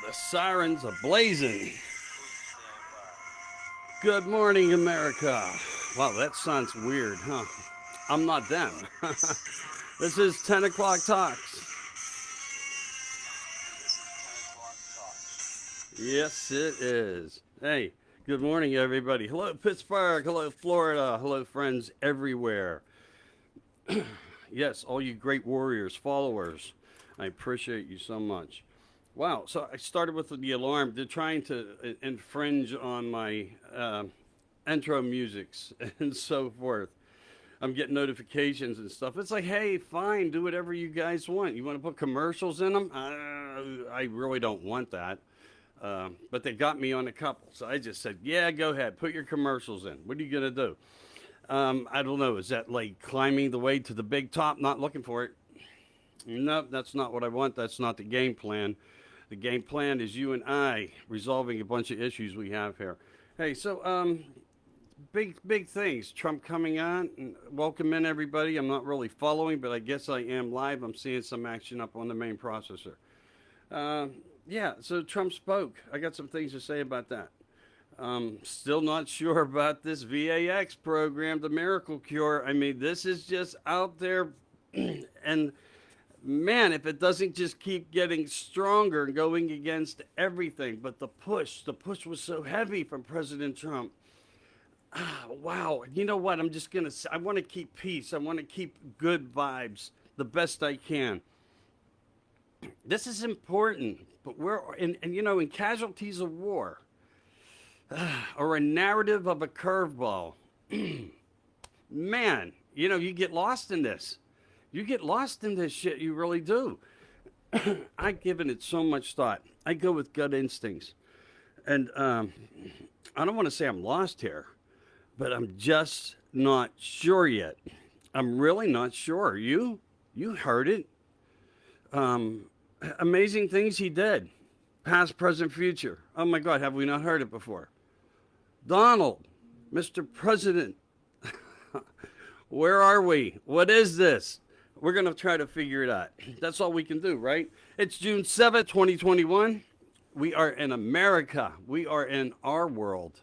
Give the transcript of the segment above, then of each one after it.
The sirens are blazing. Good morning, America. Wow, that sounds weird, huh? I'm not them. This is 10 o'clock talks. Yes, it is. Hey, good morning, everybody. Hello, Pittsburgh. Hello, Florida. Hello, friends everywhere. Yes, all you great warriors, followers. I appreciate you so much. Wow. So I started with the alarm. They're trying to infringe on my intro musics and so forth. I'm getting notifications and stuff. It's like, hey, fine, do whatever you guys want. You want to put commercials in them? I really don't want that. But they got me on a couple. So I just said, yeah, go ahead. Put your commercials in. What are you going to do? I don't know. Is that like climbing the way to the big top? Not looking for it. Nope, that's not what I want. That's not the game plan. The game plan is you and I resolving a bunch of issues we have here. Hey, so big things. Trump coming on. Welcome in everybody. I'm not really following, but I guess I am live. I'm seeing some action up on the main processor. Uh, yeah, so Trump spoke. I got some things to say about that. Still not sure about this VAX program, the miracle cure. I mean, this is just out there, and man, if it doesn't just keep getting stronger and going against everything, but the push was so heavy from President Trump. Wow, you know what? I want to keep peace. I want to keep good vibes the best I can. This is important, but in casualties of war or a narrative of a curveball, man, you get lost in this. You get lost in this shit. You really do. I've given it so much thought. I go with gut instincts. And I don't want to say I'm lost here, but I'm just not sure yet. I'm really not sure. You heard it. Um, Amazing things he did, past, present, future. Oh my God, have we not heard it before? Donald, Mr. President, where are we? What is this? We're going to try to figure it out. That's all we can do, right? It's June 7th, 2021. We are in America. We are in our world.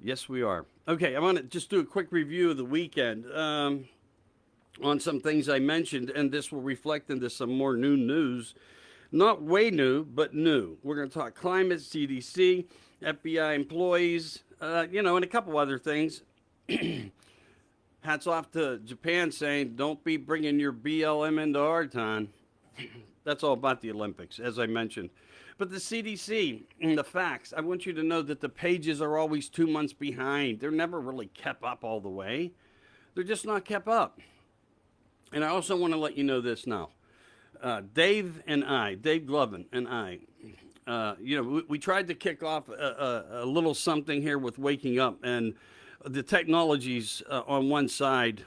Yes, we are. Okay, I want to just do a quick review of the weekend on some things I mentioned, and this will reflect into some more new news. Not way new, but new. We're going to talk climate, CDC, FBI employees, and a couple other things. Hats off to Japan saying, don't be bringing your BLM into our time. That's all about the Olympics, as I mentioned. But the CDC and the facts, I want you to know that the pages are always 2 months behind. They're never really kept up all the way. They're just not kept up. And I also want to let you know this now. Dave Glovin and I, we tried to kick off a little something here with waking up, and the technologies on one side,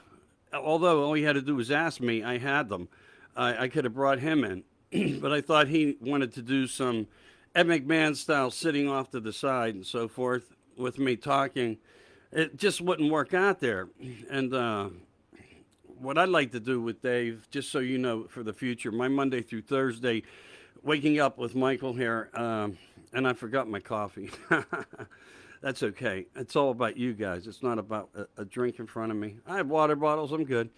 although all he had to do was ask me, I had them. I could have brought him in, but I thought he wanted to do some Ed McMahon style sitting off to the side and so forth with me talking. It just wouldn't work out there. And what I'd like to do with Dave, just so you know for the future, my Monday through Thursday, waking up with Michael here, and I forgot my coffee. That's okay. It's all about you guys. It's not about a drink in front of me. I have water bottles. I'm good.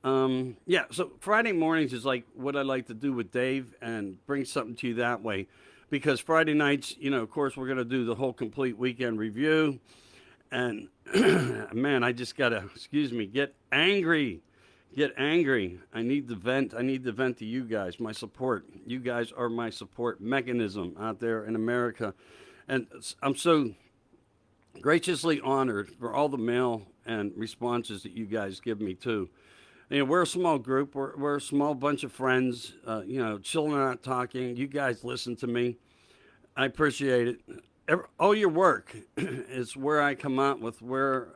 Yeah, so Friday mornings is like what I like to do with Dave and bring something to you that way. Because Friday nights, of course, we're going to do the whole complete weekend review. And man, I just got to, get angry. Get angry. I need to vent. I need to vent to you guys, my support. You guys are my support mechanism out there in America. And I'm so graciously honored for all the mail and responses that you guys give me too. We're a small group. We're a small bunch of friends. Chilling out, talking. You guys listen to me. I appreciate it. All your work is where I come out with where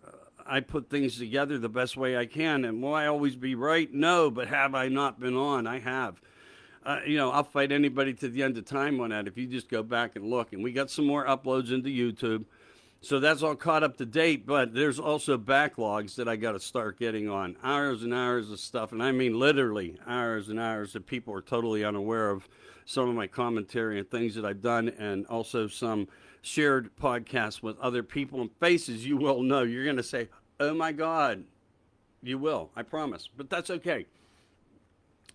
I put things together the best way I can. And will I always be right? No, but have I not been on? I have. I'll fight anybody to the end of time on that if you just go back and look. And we got some more uploads into YouTube. So that's all caught up to date, but there's also backlogs that I got to start getting on. Hours and hours of stuff, and I mean literally hours and hours that people are totally unaware of some of my commentary and things that I've done, and also some shared podcasts with other people and faces you will know. You're going to say, oh my God, you will, I promise. But that's okay.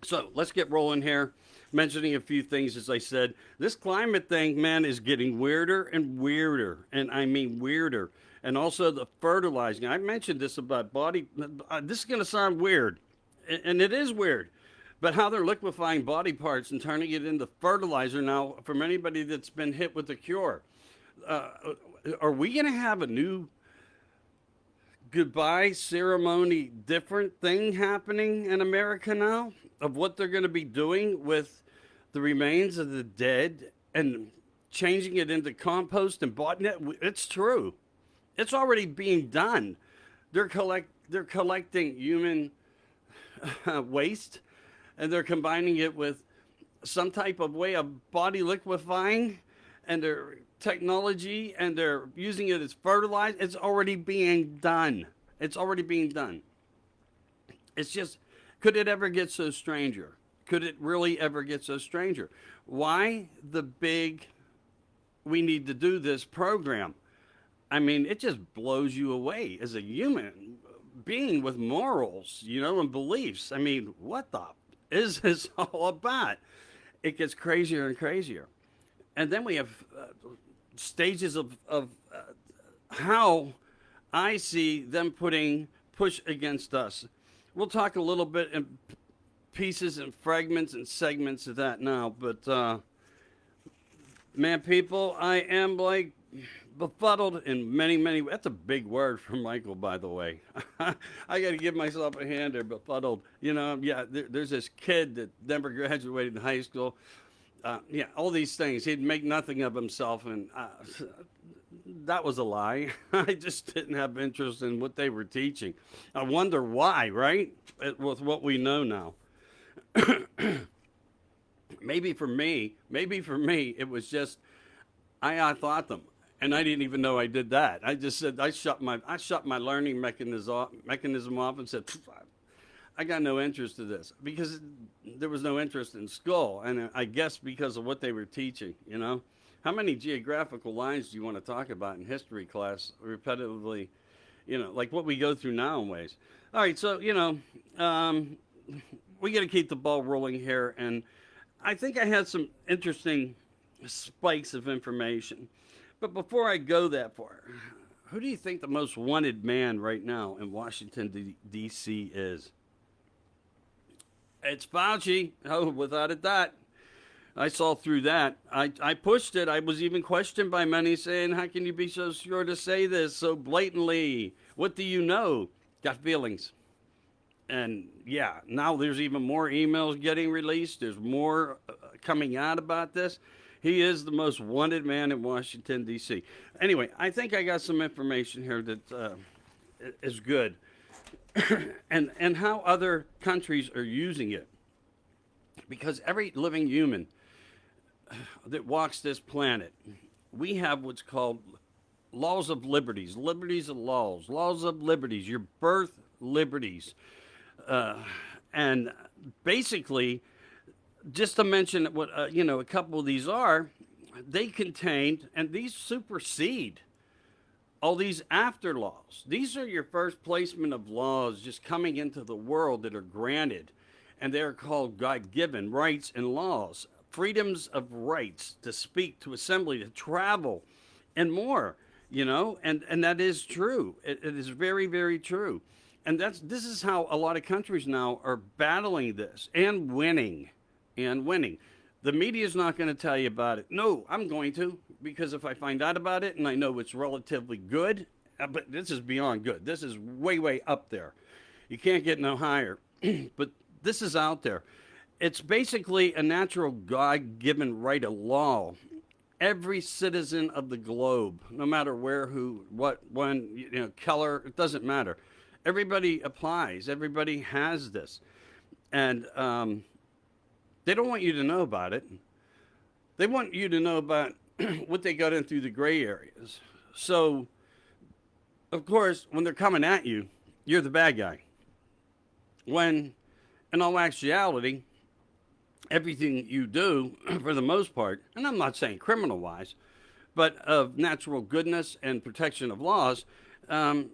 So let's get rolling here. Mentioning a few things, as I said, this climate thing, man, is getting weirder and weirder, and I mean weirder. And also the fertilizing. I mentioned this about body. This is going to sound weird, and it is weird, but how they're liquefying body parts and turning it into fertilizer now. From anybody that's been hit with the cure, uh, are we going to have a new goodbye ceremony, different thing happening in America now of what they're going to be doing with the remains of the dead and changing it into compost and botnet? It's true. It's already being done. They're collecting human waste and they're combining it with some type of way of body liquefying and their technology and they're using it as fertilizer. It's already being done. It's already being done. It's just, could it ever get so stranger? Could it really ever get so stranger? Why the big, we need to do this program? I mean, it just blows you away as a human being with morals, and beliefs. I mean, what the is this all about? It gets crazier and crazier. And then we have stages of how I see them putting push against us. We'll talk a little bit in pieces and fragments and segments of that now, but man, people, I am like befuddled in many, many. That's a big word for Michael, by the way. I got to give myself a hand there, befuddled. Yeah, there's this kid that never graduated in high school. Yeah, all these things. He'd make nothing of himself, and that was a lie. I just didn't have interest in what they were teaching. I wonder why, right? With what we know now. maybe for me, it was just I thought them, and I didn't even know I did that. I just said I shut my learning mechanism off and said, I got no interest in this because there was no interest in school, and I guess because of what they were teaching. How many geographical lines do you want to talk about in history class repetitively? Like what we go through now in ways. All right, so we got to keep the ball rolling here, and I think I had some interesting spikes of information. But before I go that far, who do you think the most wanted man right now in Washington, D.C. is? It's Fauci. Oh, without a doubt. I saw through that. I pushed it. I was even questioned by many saying, how can you be so sure to say this so blatantly? What do you know? Got feelings. And yeah, now there's even more emails getting released. There's more coming out about this. He is the most wanted man in Washington, D.C. Anyway, I think I got some information here that is good. and how other countries are using it. Because every living human that walks this planet, we have what's called laws of liberties, liberties of laws of liberties, your birth liberties. And basically, just to mention what a couple of these are, they contained, and these supersede all these after laws. These are your first placement of laws just coming into the world that are granted, and they're called God-given rights and laws, freedoms of rights to speak, to assembly, to travel, and more. And that is true. It is very, very true. And this is how a lot of countries now are battling this and winning. The media is not going to tell you about it. No, I'm going to, because if I find out about it and I know it's relatively good, but this is beyond good. This is way, way up there. You can't get no higher. But this is out there. It's basically a natural God-given right of law. Every citizen of the globe, no matter where, who, what, when, color, it doesn't matter. Everybody applies. Everybody has this. And they don't want you to know about it. They want you to know about what they got in through the gray areas. So of course, when they're coming at you, you're the bad guy. When, in all actuality, everything you do, for the most part, and I'm not saying criminal wise, but of natural goodness and protection of laws, um,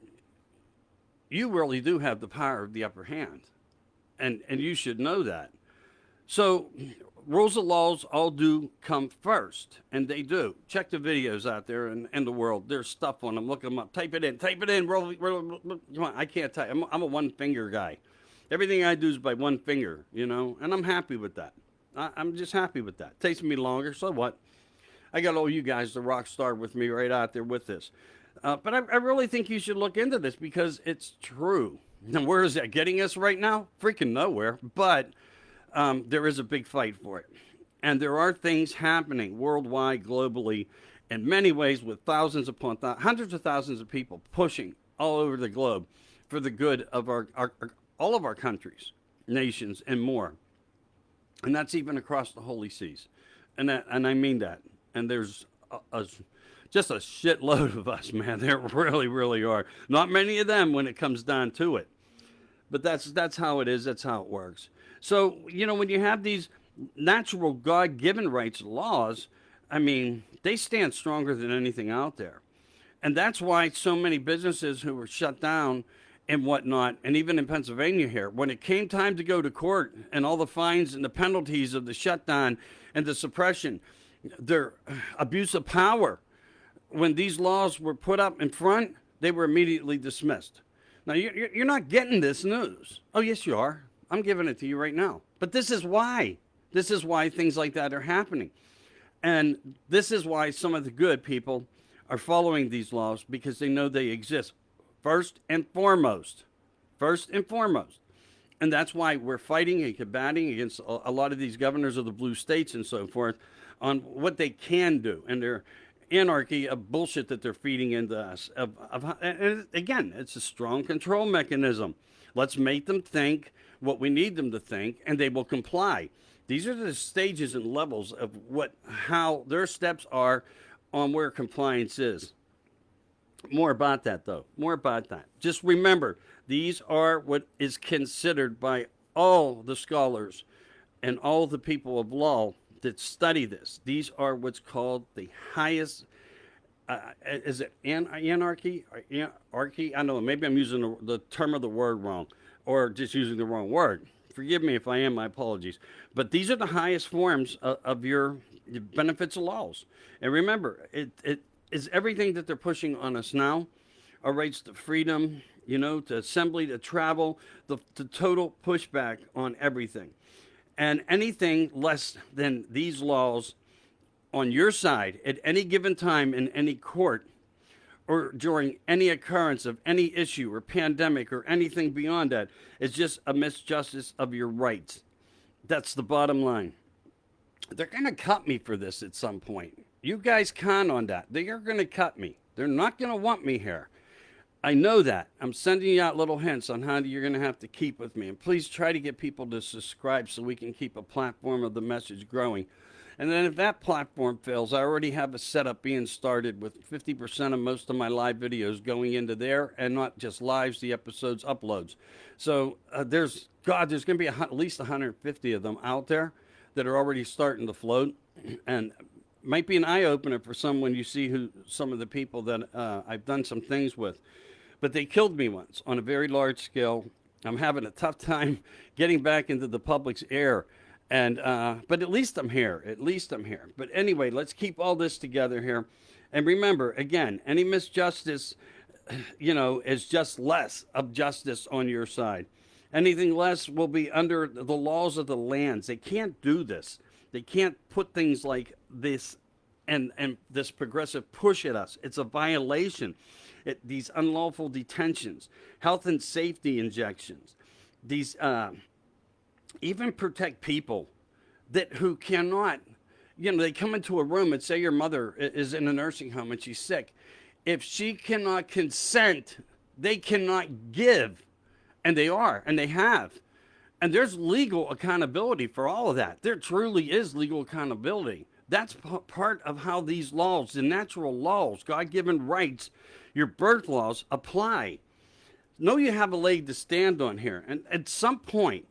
you really do have the power of the upper hand. And you should know that. So, rules of laws all do come first, and they do. Check the videos out there in the world. There's stuff on them. Look them up. Type it in. Come on, I can't type. I'm a one finger guy. Everything I do is by one finger, and I'm happy with that. I'm just happy with that. It takes me longer, so what? I got all you guys, the rock star, with me right out there with this. But I really think you should look into this because it's true. Now, where is that getting us right now? Freaking nowhere. But there is a big fight for it. And there are things happening worldwide, globally, in many ways with thousands upon hundreds of thousands of people pushing all over the globe for the good of all of our countries, nations, and more. And that's even across the holy seas. And I mean that. And there's just a shitload of us, man. There really, really are. Not many of them when it comes down to it. But that's how it is. That's how it works. So, when you have these natural God-given rights laws, I mean, they stand stronger than anything out there. And that's why so many businesses who were shut down and whatnot, and even in Pennsylvania here, when it came time to go to court and all the fines and the penalties of the shutdown and the suppression, their abuse of power, when these laws were put up in front, they were immediately dismissed. Now, you're not getting this news. Oh, yes, you are. I'm giving it to you right now. But this is why. This is why things like that are happening. And this is why some of the good people are following these laws, because they know they exist. First and foremost. First and foremost. And that's why we're fighting and combating against a lot of these governors of the blue states and so forth on what they can do and their anarchy of bullshit that they're feeding into us. And again, it's a strong control mechanism. Let's make them think what we need them to think, and they will comply. These are the stages and levels of how their steps are on where compliance is. More about that, though. More about that. Just remember, these are what is considered by all the scholars and all the people of law that study this. These are what's called the highest, is it anarchy? Anarchy? I don't know, maybe I'm using the term of the word wrong, or just using the wrong word. Forgive me if I am, my apologies. But these are the highest forms of your benefits of laws. And remember, it is everything that they're pushing on us now, our rights to freedom, to assembly, to travel, the total pushback on everything. And anything less than these laws on your side at any given time in any court or during any occurrence of any issue or pandemic or anything beyond that is just a misjustice of your rights. That's the bottom line. They're going to cut me for this at some point. You guys count on that. They are going to cut me. They're not going to want me here. I know that. I'm sending you out little hints on how you're going to have to keep with me. And please try to get people to subscribe so we can keep a platform of the message growing. And then if that platform fails, I already have a setup being started with 50% of most of my live videos going into there, and not just lives, the episodes, uploads. So there's going to be at least 150 of them out there that are already starting to float. And might be an eye-opener for someone you see who some of the people that I've done some things with. But they killed me once on a very large scale. I'm having a tough time getting back into the public's air. And but at least I'm here. At least I'm here. But anyway, let's keep all this together here. And remember, again, any misjustice, is just less of justice on your side. Anything less will be under the laws of the lands. They can't do this. They can't put things like this and this progressive push at us. It's a violation. These unlawful detentions, health and safety injections, these even protect people who cannot, they come into a room and say your mother is in a nursing home and she's sick. If she cannot consent, they cannot give. And they are, and they have. And there's legal accountability for all of that. There truly is legal accountability. That's part of how these laws, the natural laws, God-given rights, your birth laws apply. Know you have a leg to stand on here. And at some point,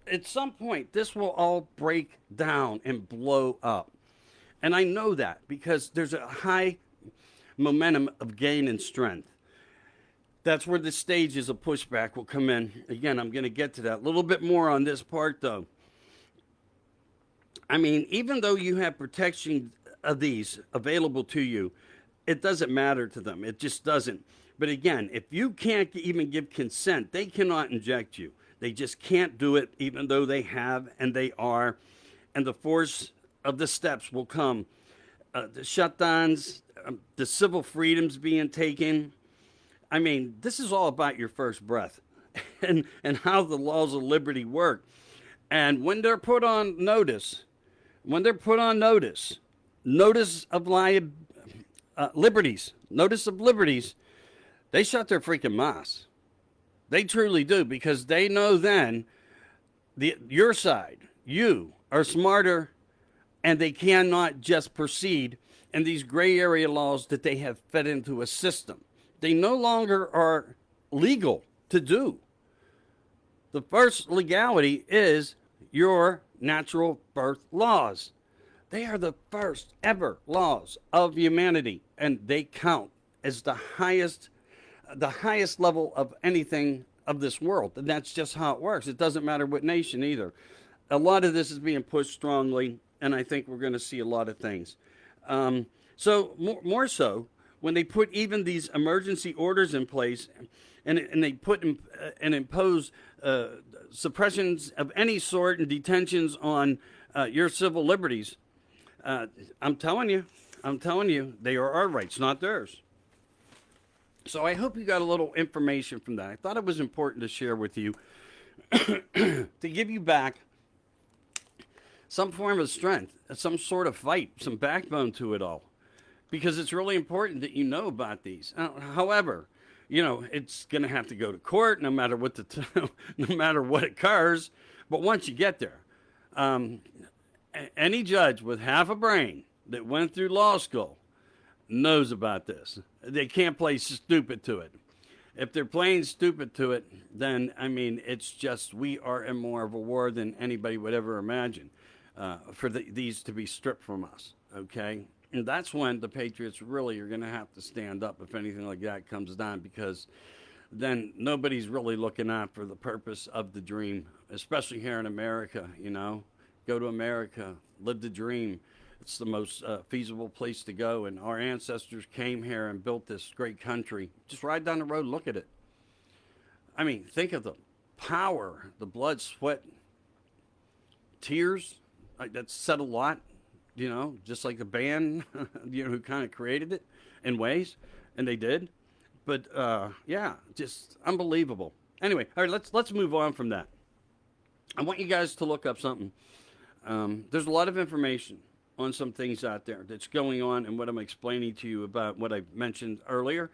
this will all break down and blow up. And I know that because there's a high momentum of gain and strength. That's where the stages of pushback will come in. Again, I'm going to get to that a little bit more on this part, though. I mean, even though you have protection of these available to you, it doesn't matter to them. It just doesn't. But again, if you can't even give consent, they cannot inject you. They just can't do it, even though they have and they are. And the force of the steps will come. The shutdowns, the civil freedoms being taken. I mean, this is all about your first breath and how the laws of liberty work. And when they're put on notice, notice of liberties, they shut their freaking mouths. They truly do, because they know then your side, you are smarter, and they cannot just proceed in these gray area laws that they have fed into a system. They no longer are legal to do. The first legality is your natural birth laws. They are the first ever laws of humanity, and they count as the highest level of anything of this world. And that's just how it works. It doesn't matter what nation either. A lot of this is being pushed strongly, and I think we're going to see a lot of things. So more so, when they put even these emergency orders in place, and they put and impose suppressions of any sort and detentions on your civil liberties, I'm telling you, they are our rights, not theirs. So I hope you got a little information from that. I thought it was important to share with you to give you back some form of strength, some sort of fight, some backbone to it all, because it's really important that you know about these. However, it's going to have to go to court no matter what no matter what occurs. But once you get there, any judge with half a brain that went through law school knows about this. They can't play stupid to it. If they're playing stupid to it, then, I mean, it's just we are in more of a war than anybody would ever imagine for these to be stripped from us, okay? And that's when the Patriots really are going to have to stand up if anything like that comes down, because then nobody's really looking out for the purpose of the dream, especially here in America, Go to America, live the dream. It's the most feasible place to go. And our ancestors came here and built this great country. Just ride down the road and look at it. I mean, think of the power, the blood, sweat, tears. That said a lot, just like the band, who kind of created it in ways, and they did. But yeah, just unbelievable. Anyway, all right, let's move on from that. I want you guys to look up something. There's a lot of information on some things out there that's going on, and what I'm explaining to you about what I mentioned earlier,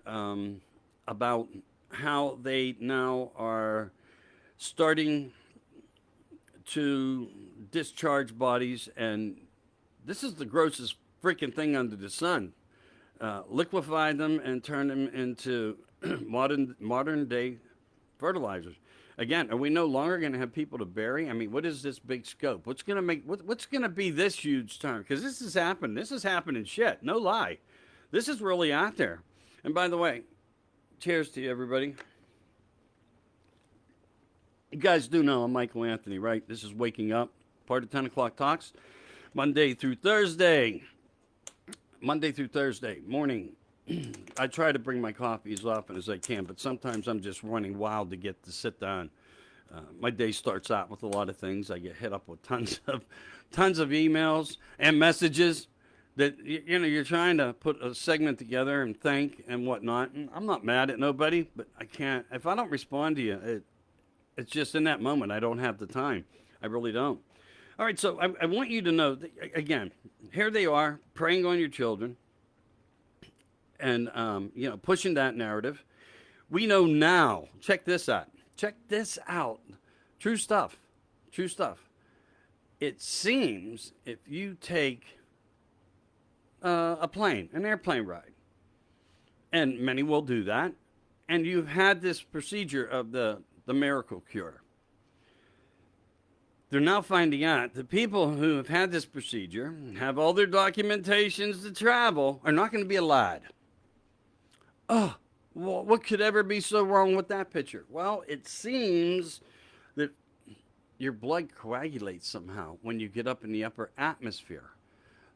about how they now are starting to discharge bodies, and this is the grossest freaking thing under the sun. Liquefy them and turn them into modern day fertilizers. Again, are we no longer going to have people to bury? I mean, what is this big scope? What's going to be this huge term? Because this has happened. This is happening shit. No lie. This is really out there. And by the way, cheers to you, everybody. You guys do know I'm Michael Anthony, right? This is Waking Up, part of 10 O'Clock Talks, Monday through Thursday morning. I try to bring my coffee as often as I can, but sometimes I'm just running wild to get to sit down. My day starts out with a lot of things. I get hit up with tons of emails and messages that you're trying to put a segment together and think and whatnot. And I'm not mad at nobody, but I can't. If I don't respond to you, it's just in that moment I don't have the time. I really don't. All right, so I want you to know that, again, here they are preying on your children. And, pushing that narrative. We know now, check this out. True stuff. It seems if you take a plane, an airplane ride, and many will do that, and you've had this procedure of the miracle cure. They're now finding out that people who have had this procedure, have all their documentations to travel, are not going to be allowed. Oh, well, what could ever be so wrong with that picture? Well, it seems that your blood coagulates somehow when you get up in the upper atmosphere.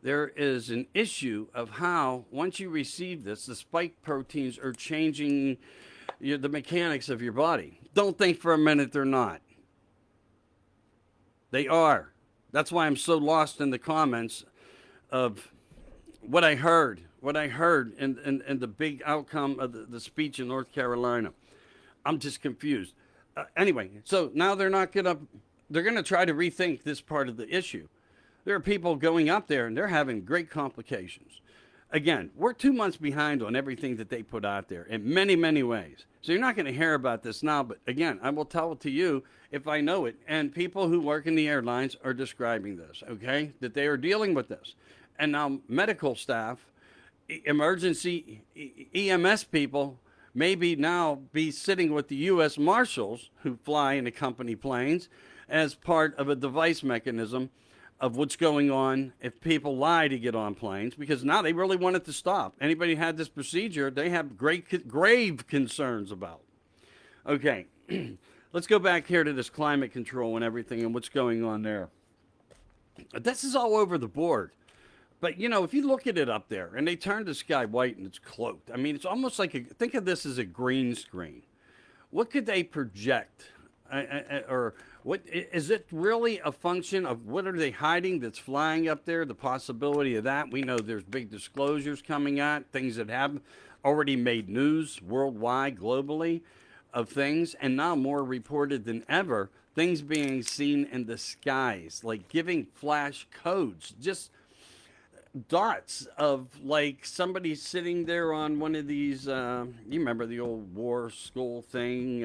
There is an issue of how, once you receive this, the spike proteins are changing the mechanics of your body. Don't think for a minute they're not. They are. That's why I'm so lost in the comments of what I heard and the big outcome of the speech in North Carolina. I'm just confused. Anyway, so now they're going to try to rethink this part of the issue. There are people going up there and they're having great complications. Again, we're 2 months behind on everything that they put out there in many, many ways. So you're not going to hear about this now, but again, I will tell it to you if I know it. And people who work in the airlines are describing this, okay, that they are dealing with this. And now medical staff, emergency EMS people, maybe now be sitting with the U.S. Marshals who fly in the company planes as part of a device mechanism of what's going on if people lie to get on planes, because now they really want it to stop. Anybody had this procedure, they have grave concerns about. Okay, let's go back here to this climate control and everything and what's going on there. This is all over the board. But, you know, if you look at it up there and they turn the sky white and it's cloaked, I mean, it's almost like, think of this as a green screen. What could they project? Or what is it really a function of? What are they hiding that's flying up there? The possibility of that. We know there's big disclosures coming out, things that have already made news worldwide, globally, of things, and now more reported than ever, things being seen in the skies, like giving flash codes, just dots of like somebody sitting there on one of these, you remember the old war school thing?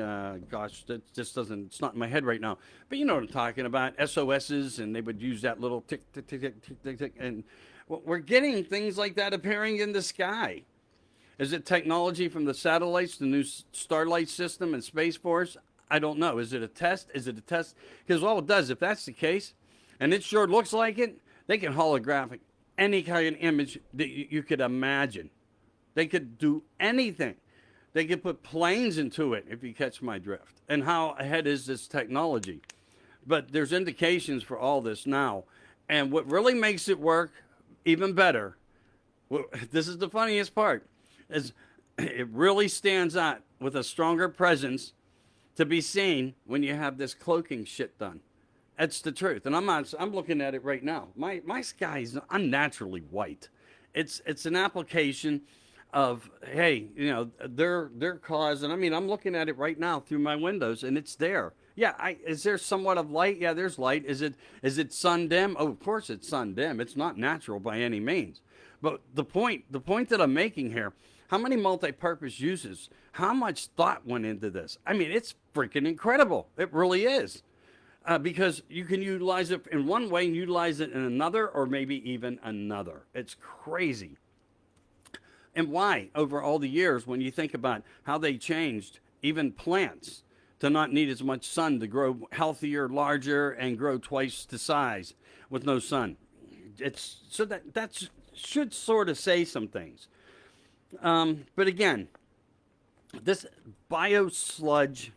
Gosh, that just doesn't, it's not in my head right now. But you know what I'm talking about, SOSs, and they would use that little tick, tick, tick, tick, tick, tick, tick. And we're getting things like that appearing in the sky. Is it technology from the satellites, the new Starlight system and Space Force? I don't know. Is it a test? Is it a test? Because all it does, if that's the case, and it sure looks like it, they can holographic any kind of image that you could imagine. They could do anything. They could put planes into it, if you catch my drift. And how ahead is this technology? But there's indications for all this now. And what really makes it work even better, this is the funniest part, is it really stands out with a stronger presence to be seen when you have this cloaking shit done. That's the truth. And I'm looking at it right now. My sky is unnaturally white. It's an application of, hey, you know, their cause. And I mean, I'm looking at it right now through my windows and it's there. Yeah, is there somewhat of light? Yeah, there's light. Is it sun dim? Oh, of course it's sun dim. It's not natural by any means. But the point that I'm making here, how many multi-purpose uses, how much thought went into this? I mean, it's freaking incredible. It really is. Because you can utilize it in one way and utilize it in another, or maybe even another. It's crazy. And why, over all the years, when you think about how they changed even plants to not need as much sun to grow healthier, larger, and grow twice the size with no sun. It's so that should sort of say some things. But again, this biosludge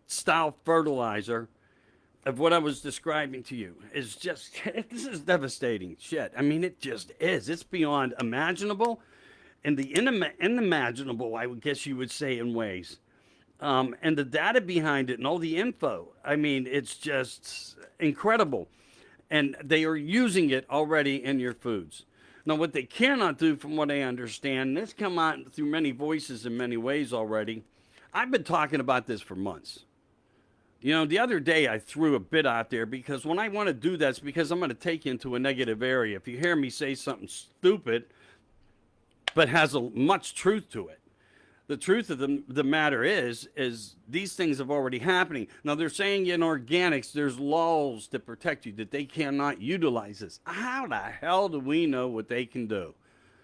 style fertilizer of what I was describing to you is just, this is devastating shit. I mean, it just is. It's beyond imaginable and the unimaginable, I would guess you would say, in ways. And the data behind it and all the info, I mean, it's just incredible. And they are using it already in your foods. Now, what they cannot do, from what I understand, and it's come out through many voices in many ways already, I've been talking about this for months. You know, the other day I threw a bit out there because when I want to do that, it's because I'm going to take you into a negative area. If you hear me say something stupid, but has much truth to it, The truth of the matter is these things have already happening. Now they're saying in organics there's laws that protect you that they cannot utilize this. How the hell do we know what they can do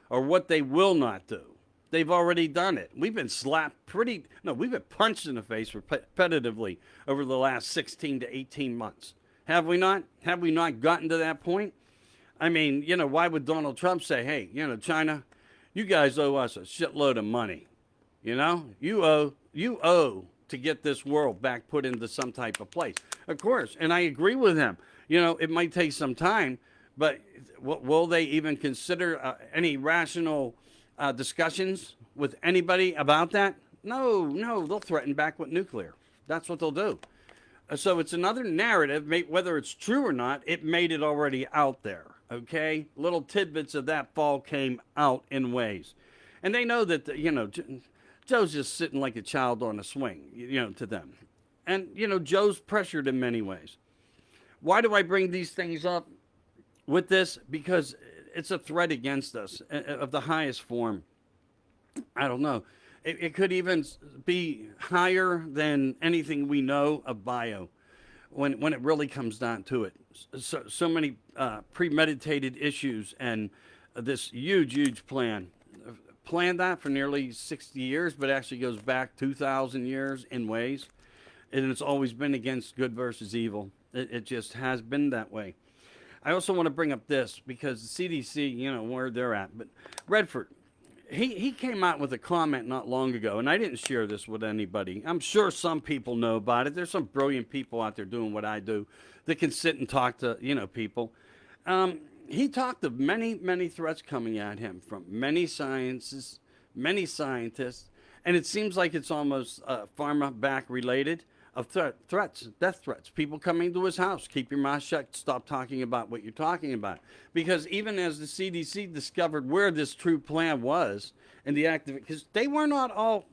or what they will not do? They've already done it. We've been we've been punched in the face repetitively over the last 16 to 18 months. Have we not? Have we not gotten to that point? I mean, why would Donald Trump say, hey, China, you guys owe us a shitload of money. You owe to get this world back put into some type of place. Of course, and I agree with him. It might take some time, but will they even consider any rational discussions with anybody about that? No, they'll threaten back with nuclear. That's what they'll do. So it's another narrative, whether it's true or not, it made it already out there, okay? Little tidbits of that fall came out in ways. And they know that, Joe's just sitting like a child on a swing, to them. And, Joe's pressured in many ways. Why do I bring these things up with this? Because it's a threat against us of the highest form. I don't know. It could even be higher than anything we know of bio when it really comes down to it. So many premeditated issues and this huge plan. Planned that for nearly 60 years, but actually goes back 2,000 years in ways. And it's always been against good versus evil. It just has been that way. I also want to bring up this because the CDC, where they're at. But Redford, he came out with a comment not long ago, and I didn't share this with anybody. I'm sure some people know about it. There's some brilliant people out there doing what I do that can sit and talk to, people. He talked of many threats coming at him from many scientists, and it seems like it's almost pharma back related of threats, death threats, people coming to his house. Keep your mouth shut. Stop talking about what you're talking about. Because even as the CDC discovered where this true plan was and the active, because they were not all,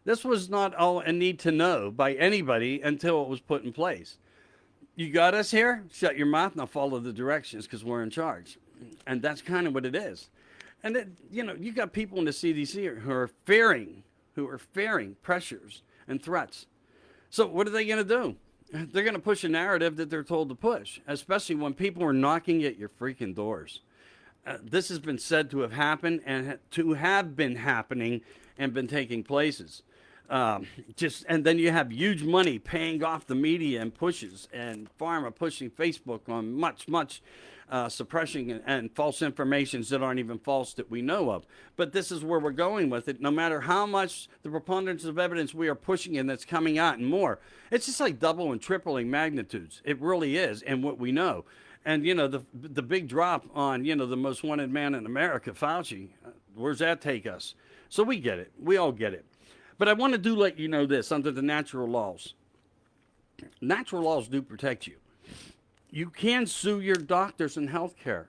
this was not all a need to know by anybody until it was put in place. You got us here, shut your mouth, now follow the directions because we're in charge. And that's kind of what it is. And, you got people in the CDC who are fearing pressures and threats. So what are they going to do? They're going to push a narrative that they're told to push, especially when people are knocking at your freaking doors. This has been said to have happened and to have been happening and been taking places. And then you have huge money paying off the media and pushes, and pharma pushing Facebook on much suppressing and false informations that aren't even false that we know of. But this is where we're going with it. No matter how much the preponderance of evidence we are pushing and that's coming out and more, it's just like double and tripling magnitudes. It really is, and what we know. And the big drop on the most wanted man in America, Fauci. Where's that take us? So we get it. We all get it. But I want to let you know this, under the natural laws. Natural laws do protect you. You can sue your doctors in healthcare.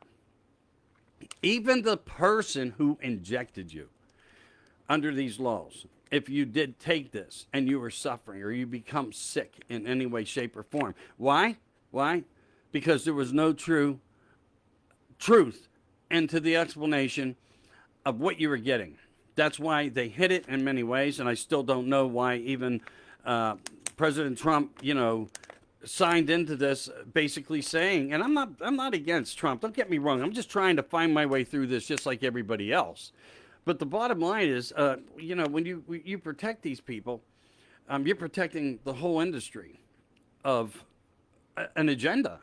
Even the person who injected you under these laws. If you did take this and you were suffering or you become sick in any way, shape, or form. Why? Because there was no truth into the explanation of what you were getting. That's why they hid it in many ways, and I still don't know why even President Trump, signed into this, basically saying, and I'm not against Trump. Don't get me wrong. I'm just trying to find my way through this, just like everybody else. But the bottom line is, when you protect these people, you're protecting the whole industry of an agenda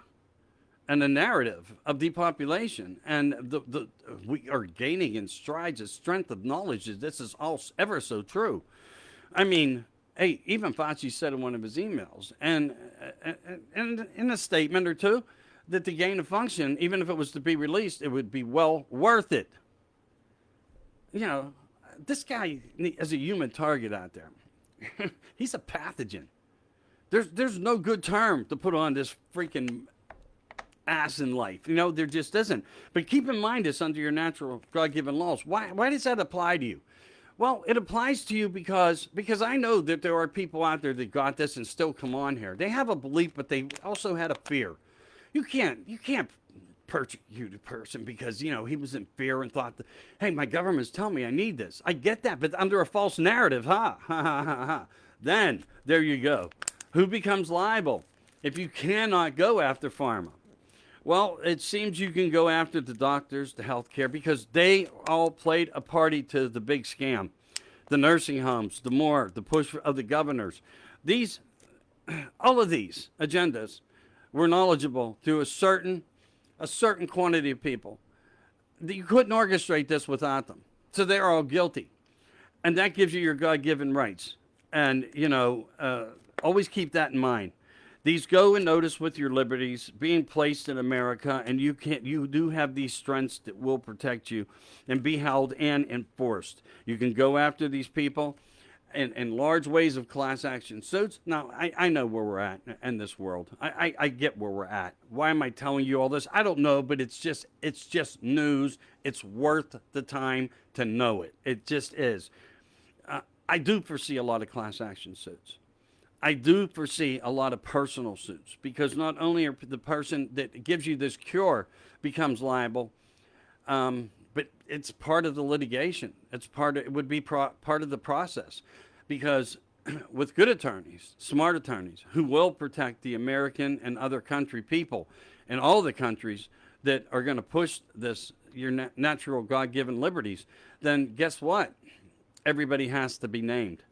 and a narrative of depopulation, and we are gaining in strides a strength of knowledge. This is all ever so true. I mean, hey, even Fauci said in one of his emails, and in a statement or two, that the gain of function, even if it was to be released, it would be well worth it. This guy is a human target out there. He's a pathogen. There's no good term to put on this freaking ass in life. There just isn't. But keep in mind this under your natural God-given laws. Why does that apply to you? Well, it applies to you because I know that there are people out there that got this and still come on here. They have a belief, but they also had a fear. You can't persecuted person because, he was in fear and thought, that, hey, my government's telling me I need this. I get that, but under a false narrative, ha, ha, ha, ha, ha. Then, there you go. Who becomes liable if you cannot go after pharma? Well, it seems you can go after the doctors, the healthcare, because they all played a party to the big scam. The nursing homes, the morgue, the push of the governors. All of these agendas were knowledgeable to a certain quantity of people. You couldn't orchestrate this without them. So they're all guilty. And that gives you your God-given rights. And, always keep that in mind. These go and notice with your liberties being placed in America, and you do have these strengths that will protect you and be held and enforced. You can go after these people in large ways of class action suits. Now, I know where we're at in this world. I get where we're at. Why am I telling you all this? I don't know, but it's just news. It's worth the time to know it. It just is. I do foresee a lot of class action suits. I do foresee a lot of personal suits because not only are the person that gives you this cure becomes liable, but it's part of the litigation. It would be part of the process because with good attorneys, smart attorneys who will protect the American and other country people and all the countries that are going to push your natural God-given liberties, then guess what? Everybody has to be named.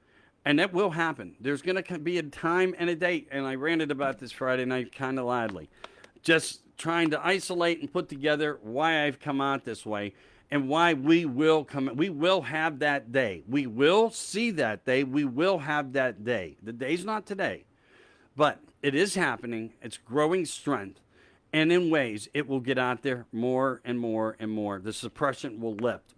And that will happen. There's going to be a time and a date, and I ranted about this Friday night kind of loudly, just trying to isolate and put together why I've come out this way and why we will have that day. We will see that day. We will have that day. The day's not today, but it is happening. It's growing strength, and in ways it will get out there more and more and more. The suppression will lift.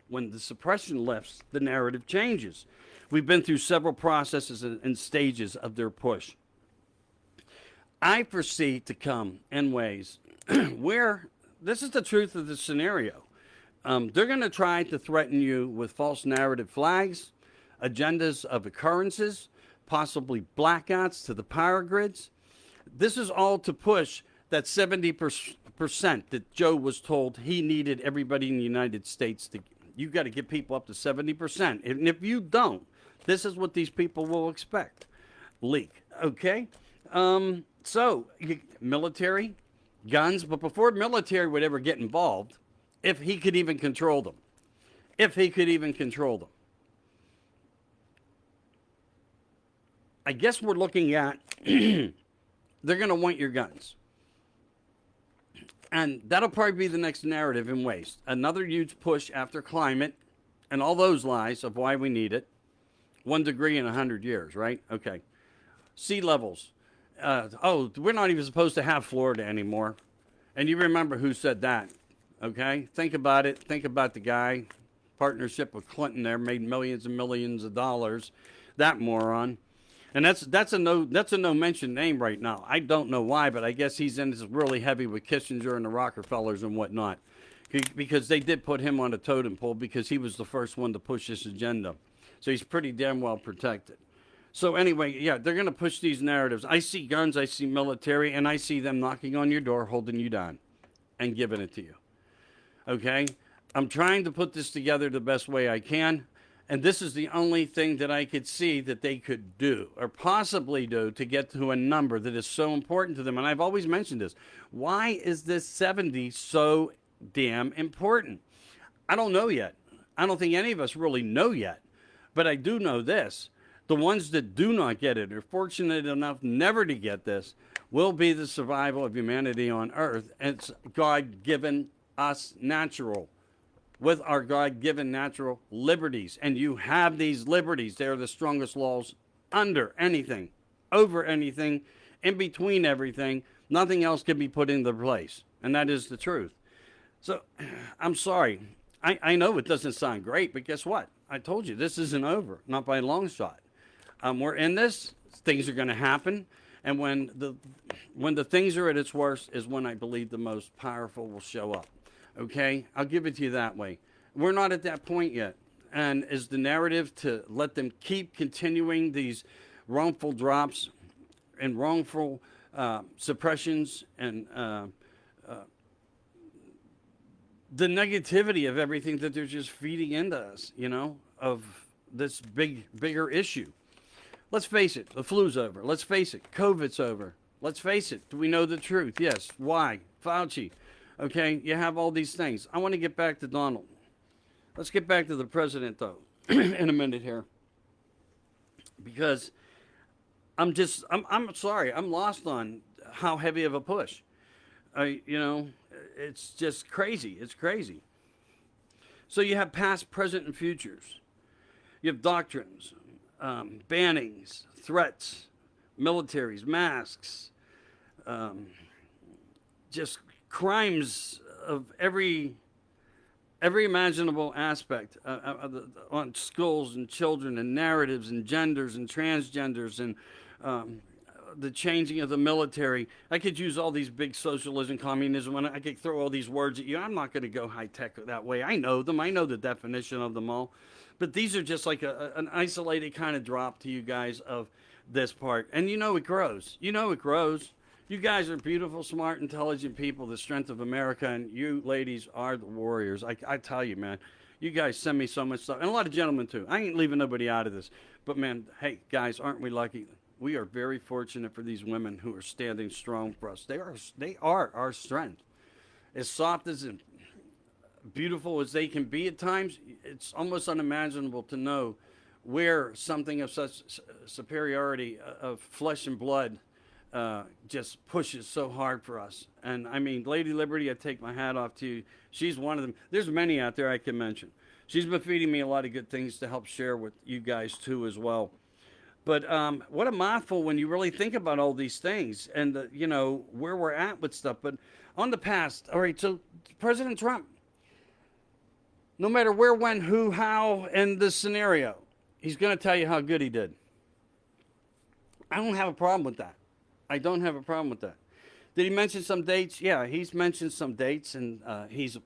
When the suppression lifts, the narrative changes. We've been through several processes and stages of their push. I foresee to come in ways where this is the truth of the scenario. They're going to try to threaten you with false narrative flags, agendas of occurrences, possibly blackouts to the power grids. This is all to push that 70% that Joe was told he needed everybody in the United States to. You've got to get people up to 70%. And if you don't, this is what these people will expect. Leak. Okay? Military, guns, but before military would ever get involved, if he could even control them. I guess we're looking at, they're going to want your guns. And that'll probably be the next narrative in waste. Another huge push after climate and all those lies of why we need it. 1 degree in 100 years, right? Okay. Sea levels. We're not even supposed to have Florida anymore. And you remember who said that, okay? Think about it. Think about the guy. Partnership with Clinton there made millions and millions of dollars. That moron. And that's a no mention name right now. I don't know why, but I guess he's in this really heavy with Kissinger and the Rockefellers and whatnot, because they did put him on a totem pole because he was the first one to push this agenda. So he's pretty damn well protected. So anyway, yeah, they're going to push these narratives. I see guns, I see military, and I see them knocking on your door, holding you down, and giving it to you. Okay? I'm trying to put this together the best way I can. And this is the only thing that I could see that they could do or possibly do to get to a number that is so important to them. And I've always mentioned this. Why is this 70 so damn important? I don't know yet. I don't think any of us really know yet. But I do know this. The ones that do not get it, are fortunate enough never to get this, will be the survival of humanity on Earth. And it's God-given us natural. With our God-given natural liberties. And you have these liberties. They are the strongest laws under anything, over anything, in between everything. Nothing else can be put into place. And that is the truth. So, I'm sorry. I know it doesn't sound great, but guess what? I told you, this isn't over. Not by a long shot. We're in this. Things are going to happen. And when the things are at its worst is when I believe the most powerful will show up. Okay, I'll give it to you that way. We're not at that point yet. And is the narrative to let them keep continuing these wrongful drops and wrongful suppressions and the negativity of everything that they're just feeding into us, of this bigger issue. Let's face it, the flu's over. Let's face it, COVID's over. Let's face it, do we know the truth? Yes. Why? Fauci. Okay, you have all these things. I want to get back to Donald. Let's get back to the president, though, in a minute here. Because I'm sorry, I'm lost on how heavy of a push. It's just crazy. It's crazy. So you have past, present, and futures. You have doctrines, bannings, threats, militaries, masks, just crimes of every imaginable aspect on schools and children and narratives and genders and transgenders and the changing of the military. I could use all these big socialism, communism, and I could throw all these words at you. I'm not going to go high tech that way. I know them. I know the definition of them all. But these are just like an isolated kind of drop to you guys of this part. And it grows. It grows. You guys are beautiful, smart, intelligent people, the strength of America, and you ladies are the warriors. I tell you, man, you guys send me so much stuff, and a lot of gentlemen too. I ain't leaving nobody out of this. But man, hey, guys, aren't we lucky? We are very fortunate for these women who are standing strong for us. They are our strength. As soft as and beautiful as they can be at times, it's almost unimaginable to know where something of such superiority of flesh and blood just pushes so hard for us. And I mean, Lady Liberty, I take my hat off to you. She's one of them. There's many out there I can mention. She's been feeding me a lot of good things to help share with you guys too as well. But what a mouthful when you really think about all these things and where we're at with stuff. But on the past, all right. So President Trump, no matter where, when, who, how, and the scenario, he's going to tell you how good he did. I don't have a problem with that. I don't have a problem with that. Did he mention some dates? Yeah, he's mentioned some dates, and he's,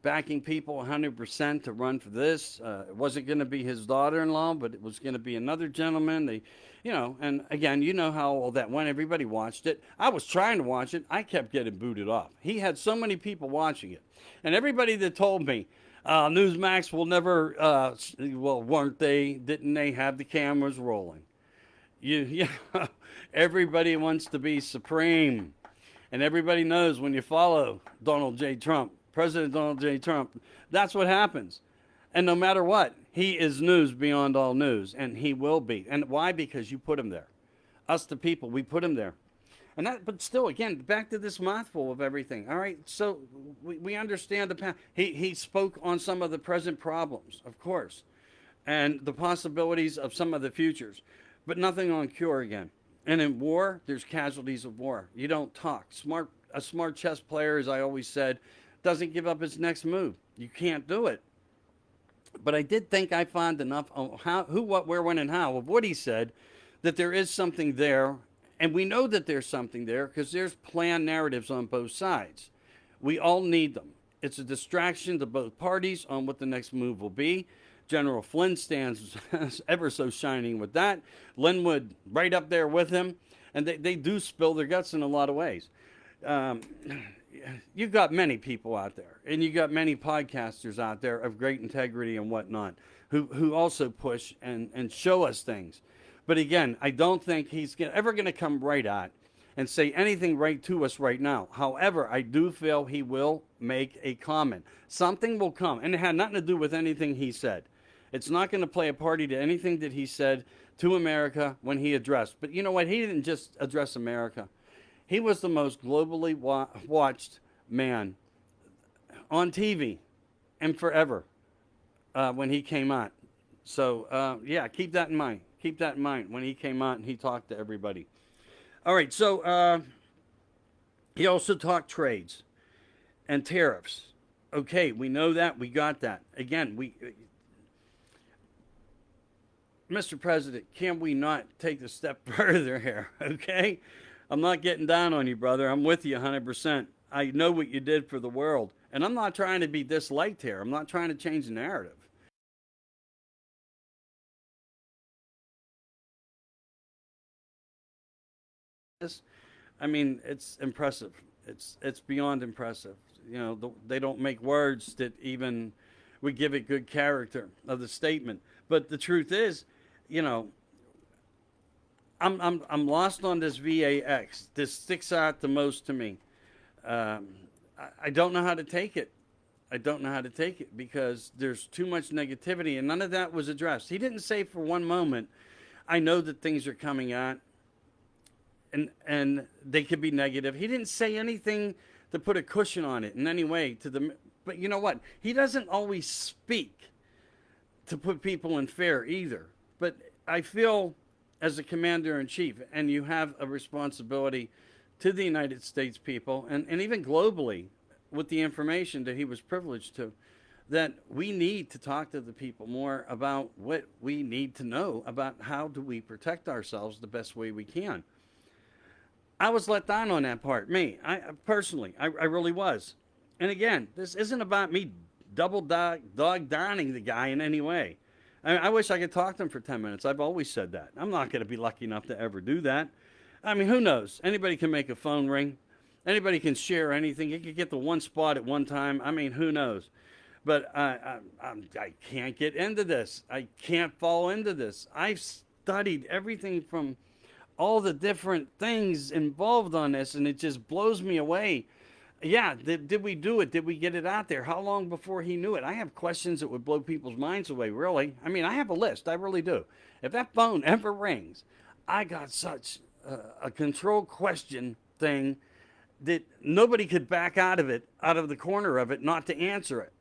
backing people 100% to run for this. It wasn't going to be his daughter-in-law, but it was going to be another gentleman. And again, you know how all that went. Everybody watched it. I was trying to watch it. I kept getting booted off. He had so many people watching it. And everybody that told me, Newsmax will never, weren't they? Didn't they have the cameras rolling? Everybody wants to be supreme. And everybody knows when you follow Donald J. Trump, President Donald J. Trump, that's what happens. And no matter what, he is news beyond all news, and he will be. And why? Because you put him there. Us, the people, we put him there. But still, again, back to this mouthful of everything. All right, so we understand the path. He spoke on some of the present problems, of course, and the possibilities of some of the futures, but nothing on cure again. And in war, there's casualties of war. You don't talk. A smart chess player, as I always said, doesn't give up his next move. You can't do it. But I did think I found enough on who, what, where, when, and how of what he said that there is something there. And we know that there's something there because there's planned narratives on both sides. We all need them. It's a distraction to both parties on what the next move will be. General Flynn stands ever so shining with that. Linwood right up there with him. And they do spill their guts in a lot of ways. You've got many people out there, and you've got many podcasters out there of great integrity and whatnot who also push and show us things. But again, I don't think he's ever going to come right at and say anything right to us right now. However, I do feel he will make a comment. Something will come, and it had nothing to do with anything he said. It's not going to play a party to anything that he said to America when he addressed. But you know what? He didn't just address America. He was the most globally watched man on TV and forever when he came out. So, yeah, keep that in mind. Keep that in mind when he came out and he talked to everybody. All right, so he also talked trades and tariffs. Okay, we know that. We got that. Again, Mr. President, can we not take a step further here, okay? I'm not getting down on you, brother. I'm with you 100%. I know what you did for the world. And I'm not trying to be disliked here. I'm not trying to change the narrative. I mean, it's impressive. It's beyond impressive. they don't make words that even would give it good character of the statement. But the truth is, you know, I'm lost on this VAX. This sticks out the most to me. Um, I don't know how to take it. I don't know how to take it because there's too much negativity and none of that was addressed. He didn't say for one moment, I know that things are coming out and they could be negative. He didn't say anything to put a cushion on it in any way but you know what? He doesn't always speak to put people in fear either. But I feel as a commander in chief, and you have a responsibility to the United States people and even globally with the information that he was privileged to, that we need to talk to the people more about what we need to know about how do we protect ourselves the best way we can. I was let down on that part, me. I personally, I really was. And again, this isn't about me dog downing the guy in any way. I wish I could talk to him for 10 minutes. I've always said that. I'm not going to be lucky enough to ever do that. I mean, who knows? Anybody can make a phone ring. Anybody can share anything. You can get to one spot at one time. I mean, who knows? But I can't get into this. I can't fall into this. I've studied everything from all the different things involved on this, and it just blows me away. Yeah, did we do it? Did we get it out there? How long before he knew it? I have questions that would blow people's minds away, really. I mean, I have a list. I really do. If that phone ever rings, I got such a control question thing that nobody could back out of it, out of the corner of it, not to answer it.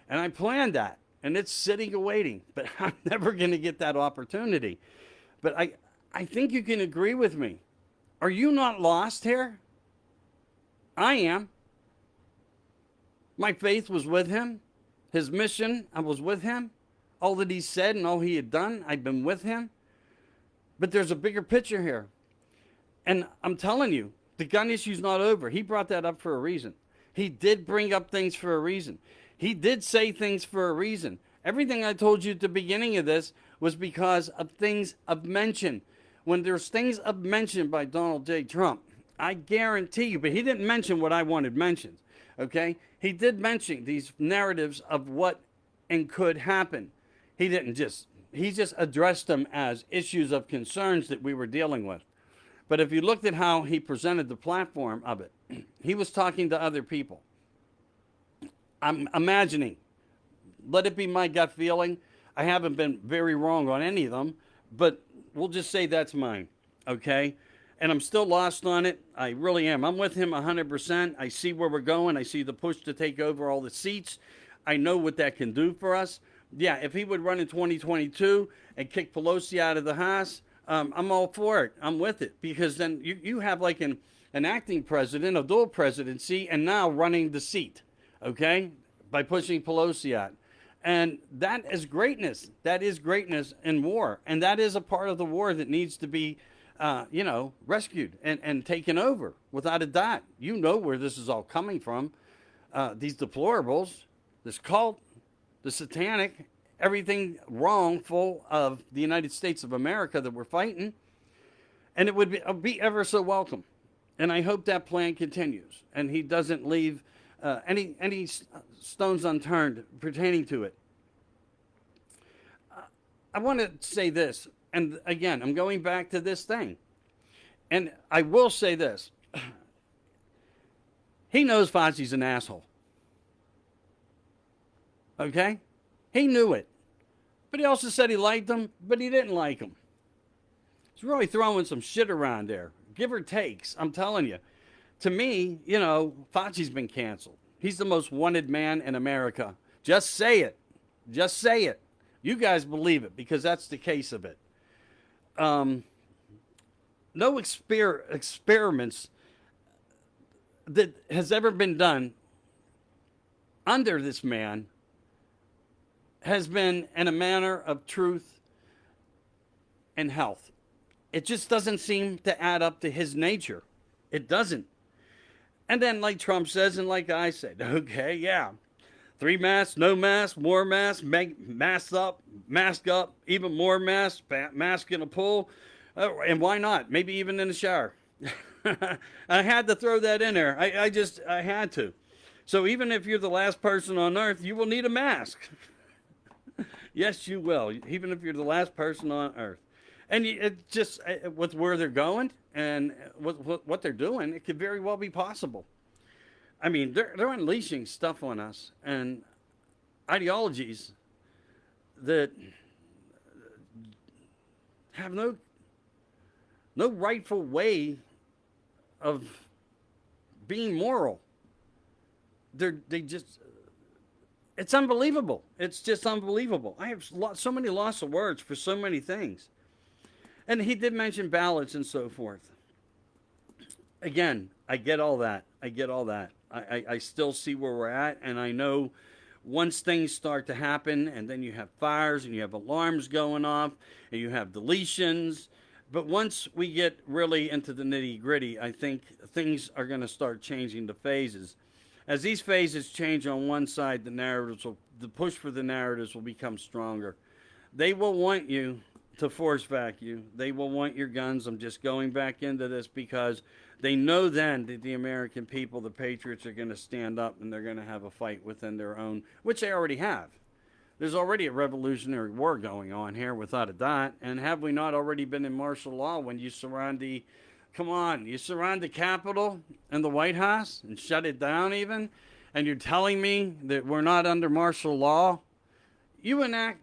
And I planned that, and it's sitting awaiting, but I'm never going to get that opportunity. But I think you can agree with me. Are you not lost here? I am. My faith was with him. His mission, I was with him. All that he said and all he had done, I've been with him. But there's a bigger picture here. And I'm telling you, the gun issue's not over. He brought that up for a reason. He did bring up things for a reason. He did say things for a reason. Everything I told you at the beginning of this was because of things of mention. When there's things of mention by Donald J. Trump, I guarantee you, but he didn't mention what I wanted mentioned, okay? He did mention these narratives of what and could happen. He just addressed them as issues of concerns that we were dealing with. But if you looked at how he presented the platform of it, he was talking to other people. I'm imagining, let it be my gut feeling. I haven't been very wrong on any of them, but we'll just say that's mine, okay? And I'm still lost on it. I really am. I'm with him 100%. I see where we're going. I see the push to take over all the seats. I know what that can do for us. Yeah, if he would run in 2022 and kick Pelosi out of the House, I'm all for it. I'm with it. Because then you have like an acting president, a dual presidency, and now running the seat, okay, by pushing Pelosi out. And that is greatness. That is greatness in war. And that is a part of the war that needs to be rescued and taken over without a doubt. You know where this is all coming from. These deplorables, this cult, the satanic, everything wrongful of the United States of America that we're fighting. And it would be ever so welcome. And I hope that plan continues and he doesn't leave any stones unturned pertaining to it. I want to say this. And again, I'm going back to this thing. And I will say this. He knows Fauci's an asshole. Okay? He knew it. But he also said he liked him, but he didn't like him. He's really throwing some shit around there. Give or takes, I'm telling you. To me, Fauci's been canceled. He's the most wanted man in America. Just say it. Just say it. You guys believe it because that's the case of it. No experiments that has ever been done under this man has been in a manner of truth and health. It just doesn't seem to add up to his nature. It doesn't. And then like Trump says, and like I said, okay, yeah. 3 masks, no mask, more masks, mask up, even more masks, mask in a pool. And why not? Maybe even in the shower. I had to throw that in there. I had to. So even if you're the last person on earth, you will need a mask. Yes, you will, even if you're the last person on earth. And it just, with where they're going and what they're doing, it could very well be possible. I mean, they're unleashing stuff on us and ideologies that have no rightful way of being moral. They just, it's unbelievable. It's just unbelievable. I have so many loss of words for so many things. And he did mention ballots and so forth. Again, I get all that. I get all that. I still see where we're at, and I know once things start to happen, and then you have fires, and you have alarms going off, and you have deletions. But once we get really into the nitty gritty, I think things are going to start changing the phases. As these phases change on one side, the push for the narratives will become stronger. They will want you to force vac you. They will want your guns. I'm just going back into this because they know then that the American people, the patriots, are going to stand up and they're going to have a fight within their own, which they already have. There's already a revolutionary war going on here without a doubt. And have we not already been in martial law when you surround you surround the Capitol and the White House and shut it down even, and you're telling me that we're not under martial law? You enact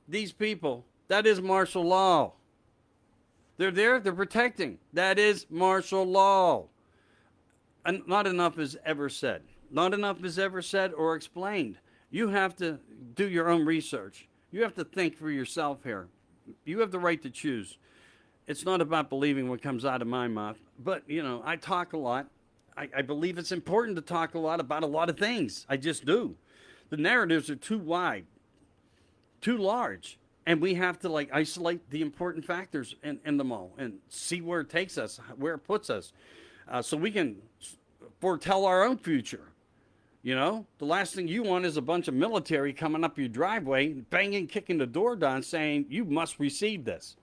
these people. That is martial law. They're there, they're protecting. That is martial law. And not enough is ever said. Not enough is ever said or explained. You have to do your own research. You have to think for yourself here. You have the right to choose. It's not about believing what comes out of my mouth. But, I talk a lot. I believe it's important to talk a lot about a lot of things. I just do. The narratives are too wide, too large. And we have to isolate the important factors in them all and see where it takes us, where it puts us, so we can foretell our own future. The last thing you want is a bunch of military coming up your driveway, banging, kicking the door down, saying you must receive this.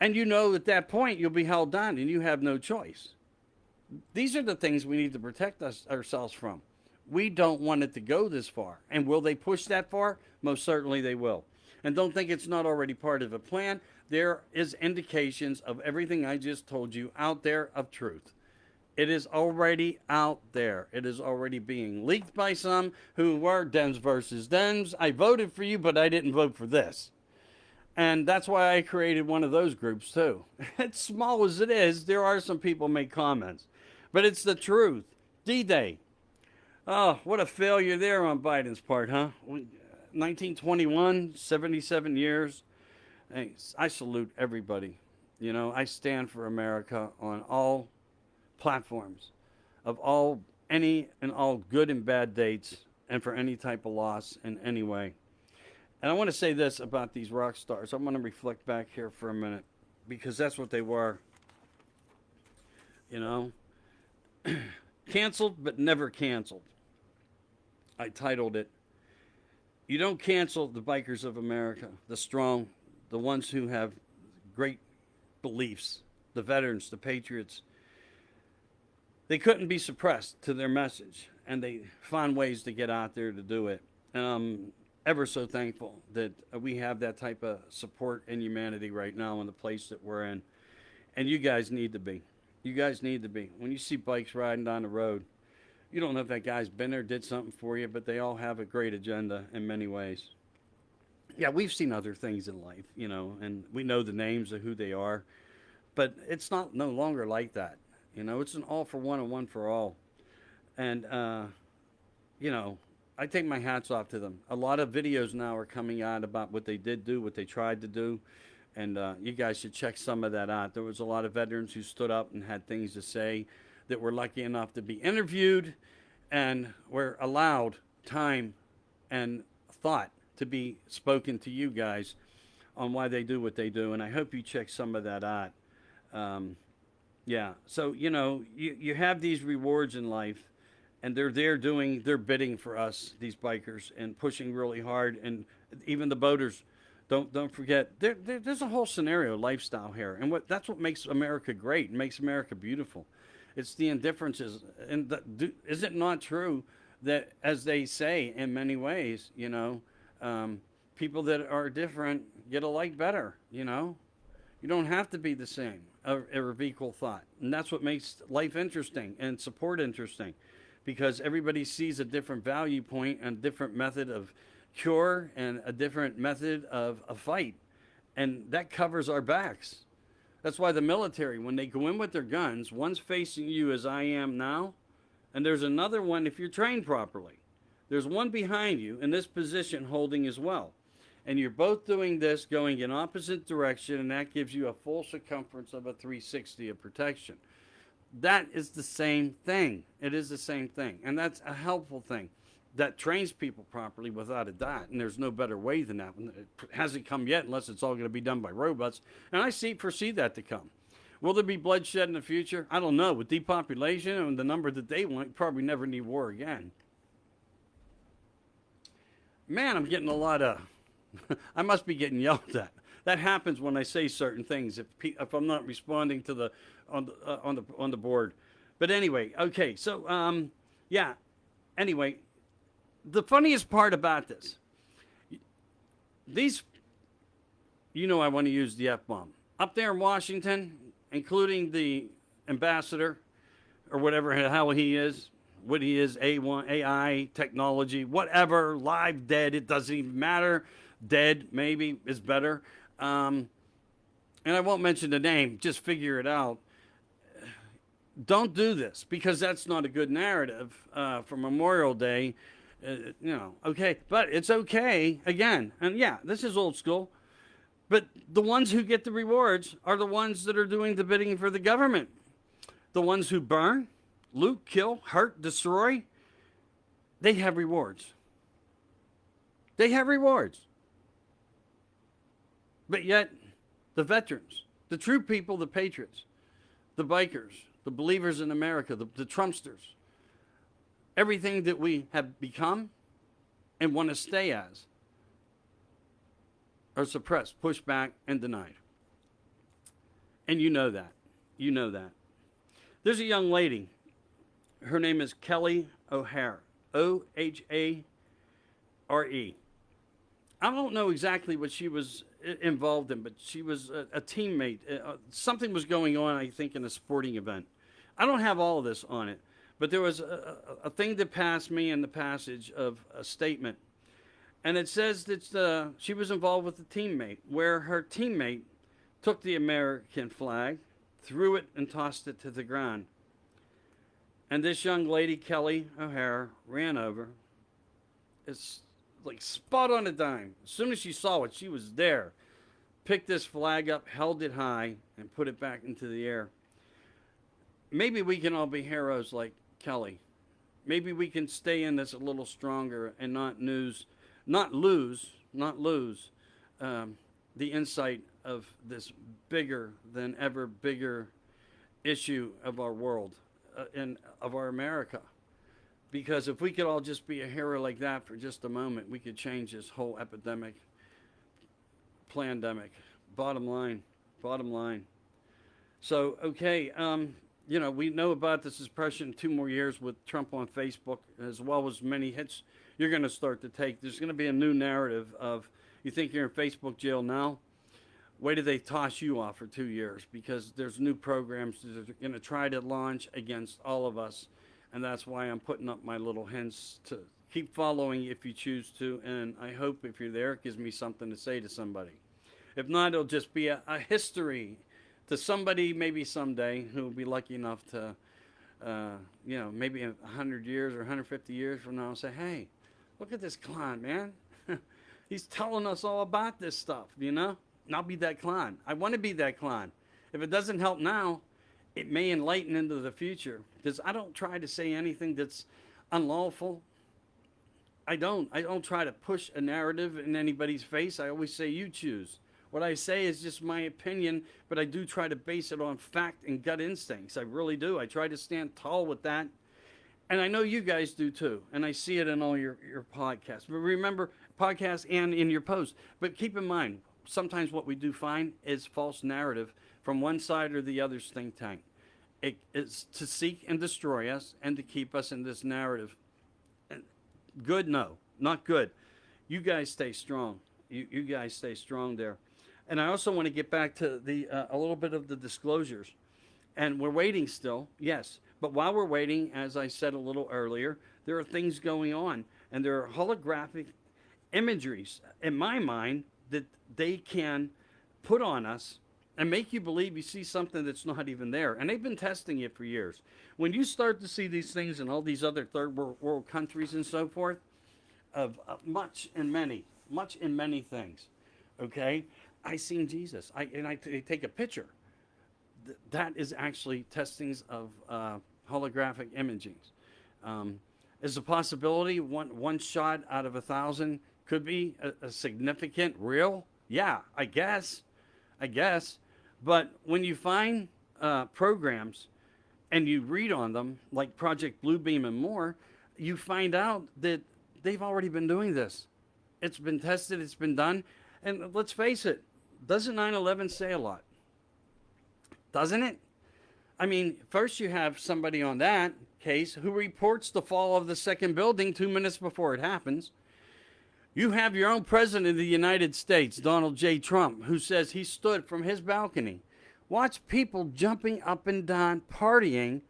And at that point you'll be held down and you have no choice. These are the things we need to protect ourselves from. We don't want it to go this far. And will they push that far? Most certainly they will. And don't think it's not already part of a plan. There is indications of everything I just told you out there of truth. It is already out there. It is already being leaked by some who were Dems versus Dems. I voted for you, but I didn't vote for this. And that's why I created one of those groups too. As small as it is, there are some people make comments. But it's the truth. D-Day. Oh, what a failure there on Biden's part, huh? 1921, 77 years. Hey, I salute everybody. I stand for America on all platforms of any and all good and bad dates and for any type of loss in any way. And I want to say this about these rock stars. I want to reflect back here for a minute because that's what they were. Canceled but never canceled. I titled it, "You don't cancel the bikers of America, the strong, the ones who have great beliefs, the veterans, the patriots. They couldn't be suppressed to their message, and they found ways to get out there to do it. And I'm ever so thankful that we have that type of support in humanity right now in the place that we're in. And you guys need to be. You guys need to be. When you see bikes riding down the road, you don't know if that guy's been there, did something for you, but they all have a great agenda in many ways. Yeah, we've seen other things in life, and we know the names of who they are, but it's no longer like that. It's an all for one and one for all. And, I take my hats off to them. A lot of videos now are coming out about what they did do, what they tried to do, and you guys should check some of that out. There was a lot of veterans who stood up and had things to say that were lucky enough to be interviewed and were allowed time and thought to be spoken to you guys on why they do what they do. And I hope you check some of that out. So, you have these rewards in life, and they're there doing their bidding for us, these bikers, and pushing really hard. And even the boaters, don't forget, there's a whole scenario, lifestyle here. And that's what makes America great and makes America beautiful. It's the indifferences. And is it not true that, as they say in many ways, um, people that are different get alike better. You don't have to be the same or of equal thought. And that's what makes life interesting and support interesting, because everybody sees a different value point and a different method of cure and a different method of a fight. And that covers our backs. That's why the military, when they go in with their guns, one's facing you as I am now, and there's another one if you're trained properly. There's one behind you in this position holding as well. And you're both doing this going in opposite direction, and that gives you a full circumference of a 360 of protection. That is the same thing. It is the same thing. And that's a helpful thing that trains people properly without a doubt. And there's no better way than that. It hasn't come yet unless it's all going to be done by robots. And I foresee that to come. Will there be bloodshed in the future? I don't know. With depopulation and the number that they want, probably never need war again. Man, I'm getting a lot of... I must be getting yelled at. That happens when I say certain things if I'm not responding to on the board. But anyway, okay. So yeah. Anyway, the funniest part about this, I want to use the F-bomb up there in Washington, including the ambassador or whatever the hell he is. What he is, AI technology, whatever, live, dead, it doesn't even matter. Dead, maybe, is better. And I won't mention the name, just figure it out. Don't do this, because that's not a good narrative for Memorial Day. Okay, but it's okay, again. And yeah, this is old school. But the ones who get the rewards are the ones that are doing the bidding for the government. The ones who burn, loot, kill, hurt, destroy, they have rewards. They have rewards. But yet, the veterans, the true people, the patriots, the bikers, the believers in America, the Trumpsters, everything that we have become and want to stay as, are suppressed, pushed back, and denied. And you know that. You know that. There's a young lady. Her name is Kelly O'Hare. Ohare. I don't know exactly what she was involved in, but she was a teammate. Something was going on, I think, in a sporting event. I don't have all of this on it, but there was a thing that passed me in the passage of a statement. And it says that she was involved with a teammate, where her teammate took the American flag, threw it, and tossed it to the ground. And this young lady, Kelly O'Hare, ran over. It's like spot on a dime. As soon as she saw it, she was there. Picked this flag up, held it high, and put it back into the air. Maybe we can all be heroes like Kelly. Maybe we can stay in this a little stronger and not lose the insight of this bigger than ever bigger issue of our world and of our America. Because if we could all just be a hero like that for just a moment, we could change this whole epidemic, plandemic. Bottom line. So, okay, we know about the suppression 2 more years with Trump on Facebook, as well as many hits you're going to start to take. There's going to be a new narrative of, you think you're in Facebook jail now? Wait till they toss you off for 2 years, because there's new programs that are going to try to launch against all of us. And that's why I'm putting up my little hints to keep following if you choose to. And I hope if you're there, it gives me something to say to somebody. If not, it'll just be a history to somebody maybe someday who will be lucky enough to, maybe 100 years or 150 years from now say, hey, look at this clown, man. He's telling us all about this stuff, And I'll be that clown. I want to be that clown. If it doesn't help now, it may enlighten into the future, because I don't try to say anything that's unlawful. I don't try to push a narrative in anybody's face. I always say, you choose. What I say is just my opinion, but I do try to base it on fact and gut instincts. I really do. I try to stand tall with that. And I know you guys do too. And I see it in all your podcasts. But remember, podcasts and in your posts. But keep in mind, sometimes what we do find is false narrative from one side or the other's think tank. It is to seek and destroy us and to keep us in this narrative. Good? No, not good. You guys stay strong. You guys stay strong there. And I also want to get back to the a little bit of the disclosures. And we're waiting still, yes. But while we're waiting, as I said a little earlier, there are things going on, and there are holographic imageries in my mind that they can put on us and make you believe you see something that's not even there. And they've been testing it for years. When you start to see these things in all these other third world countries and so forth, of much in many things, okay? I seen Jesus. I take a picture. That is actually testings of holographic imagings. Is a possibility one shot out of 1,000 could be a significant real? Yeah, I guess. But when you find programs and you read on them, like Project Bluebeam and more, you find out that they've already been doing this. It's been tested, it's been done. And let's face it, doesn't 9/11 say a lot? Doesn't it? I mean, first you have somebody on that case who reports the fall of the second building 2 minutes before it happens. You have your own president of the United States, Donald J. Trump, who says he stood from his balcony. Watch people jumping up and down, partying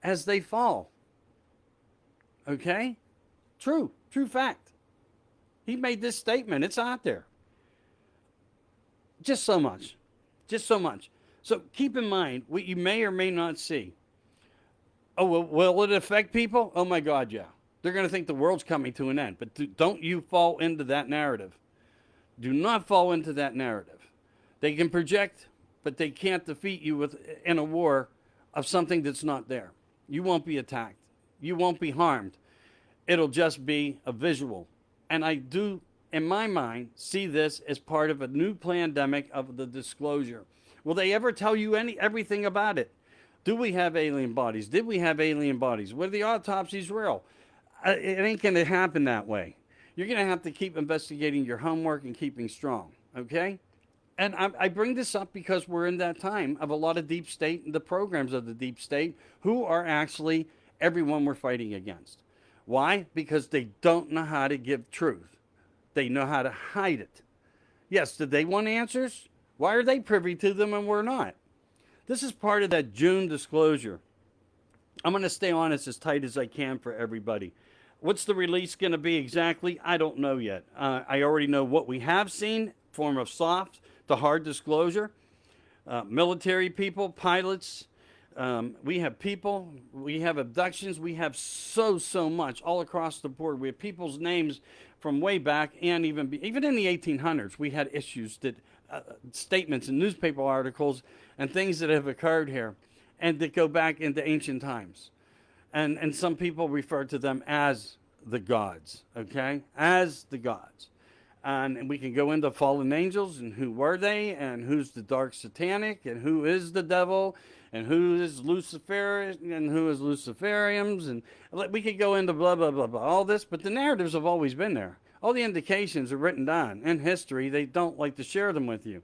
as they fall. Okay? True fact. He made this statement. It's out there. Just so much. So keep in mind what you may or may not see. Oh, will it affect people? Oh my God, yeah. They're going to think the world's coming to an end. But don't you fall into that narrative. Do not fall into that narrative. They can project, but they can't defeat you in a war of something that's not there. You won't be attacked. You won't be harmed. It'll just be a visual. And I do, in my mind, see this as part of a new pandemic of the disclosure. Will they ever tell you everything about it? Do we have alien bodies? Did we have alien bodies? Were the autopsies real? It ain't going to happen that way. You're going to have to keep investigating your homework and keeping strong, okay? And I bring this up because we're in that time of a lot of deep state and the programs of the deep state who are actually everyone we're fighting against. Why? Because they don't know how to give truth. They know how to hide it. Yes, did they want answers? Why are they privy to them and we're not? This is part of that June disclosure. I'm going to stay on this as tight as I can for everybody. What's the release going to be exactly? I don't know yet. I already know what we have seen, form of soft to hard disclosure. Military people, pilots, we have people, we have abductions, we have so much all across the board. We have people's names from way back, and even in the 1800s, we had issues that statements and newspaper articles and things that have occurred here and that go back into ancient times. And some people refer to them as the gods, okay? As the gods. And we can go into fallen angels and who were they and who's the dark satanic and who is the devil and who is Lucifer and who is Luciferians. And we could go into blah, blah, blah, blah, all this, but the narratives have always been there. All the indications are written down in history. They don't like to share them with you.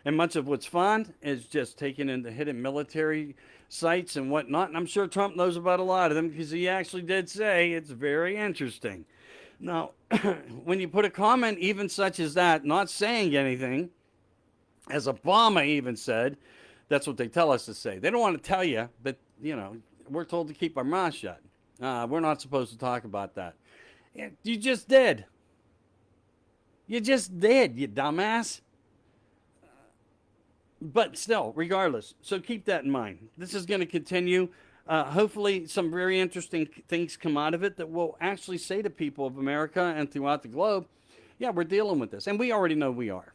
And much of what's found is just taken into hidden military sites and whatnot. And I'm sure Trump knows about a lot of them because he actually did say it's very interesting. Now, when you put a comment even such as that, not saying anything, as Obama even said, that's what they tell us to say. They don't want to tell you, but, we're told to keep our mouth shut. We're not supposed to talk about that. You just did. You just did, you dumbass. But still, regardless, so keep that in mind. This is going to continue. Hopefully some very interesting things come out of it that will actually say to people of America and throughout the globe, yeah, we're dealing with this. And we already know we are.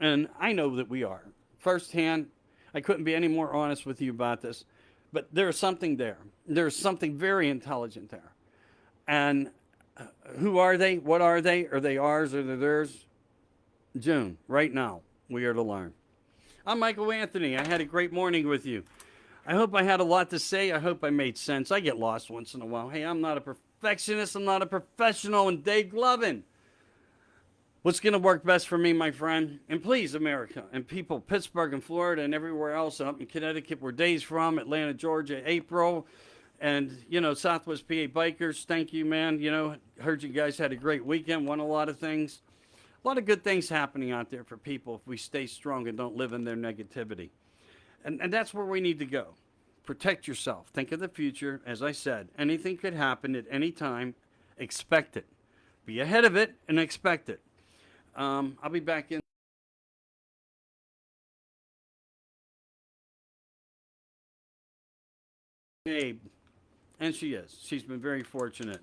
And I know that we are. Firsthand, I couldn't be any more honest with you about this. But there's something there. There's something very intelligent there. And who are they? What are they? Are they ours or are they theirs? June, right now, we are to learn. I'm Michael Anthony. I had a great morning with you. I hope I had a lot to say. I hope I made sense. I get lost once in a while. Hey, I'm not a perfectionist. I'm not a professional. And Dave Glovin. What's going to work best for me, my friend? And please, America and people, Pittsburgh and Florida and everywhere else, up in Connecticut, where Dave's from, Atlanta, Georgia, April, And, Southwest PA Bikers, thank you, man. Heard you guys had a great weekend, won a lot of things. A lot of good things happening out there for people if we stay strong and don't live in their negativity. And that's where we need to go. Protect yourself. Think of the future. As I said, anything could happen at any time. Expect it. Be ahead of it and expect it. I'll be back in. Abe. And she is. She's been very fortunate.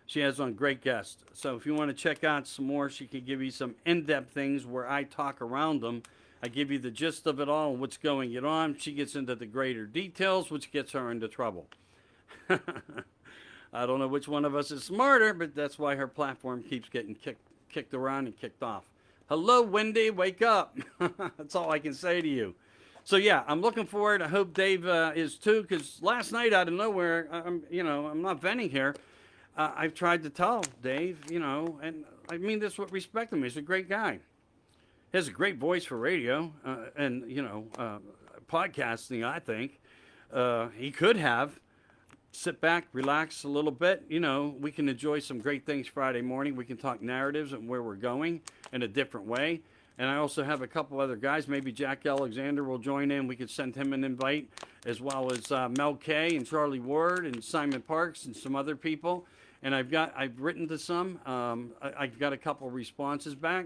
She has on great guests. So if you want to check out some more, she can give you some in-depth things where I talk around them. I give you the gist of it all and what's going on. She gets into the greater details, which gets her into trouble. I don't know which one of us is smarter, but that's why her platform keeps getting kicked around and kicked off. Hello, Wendy, wake up. That's all I can say to you. So yeah, I'm looking forward. I hope Dave is too, because last night out of nowhere, I'm not venting here. I've tried to tell Dave, and I mean this with respect to him. He's a great guy. He has a great voice for radio and podcasting. I think he could have. Sit back, relax a little bit. We can enjoy some great things Friday morning. We can talk narratives and where we're going in a different way. And I also have a couple other guys. Maybe Jack Alexander will join in. We could send him an invite, as well as Mel Kay and Charlie Ward and Simon Parks and some other people. And I've written to some. I've got a couple responses back.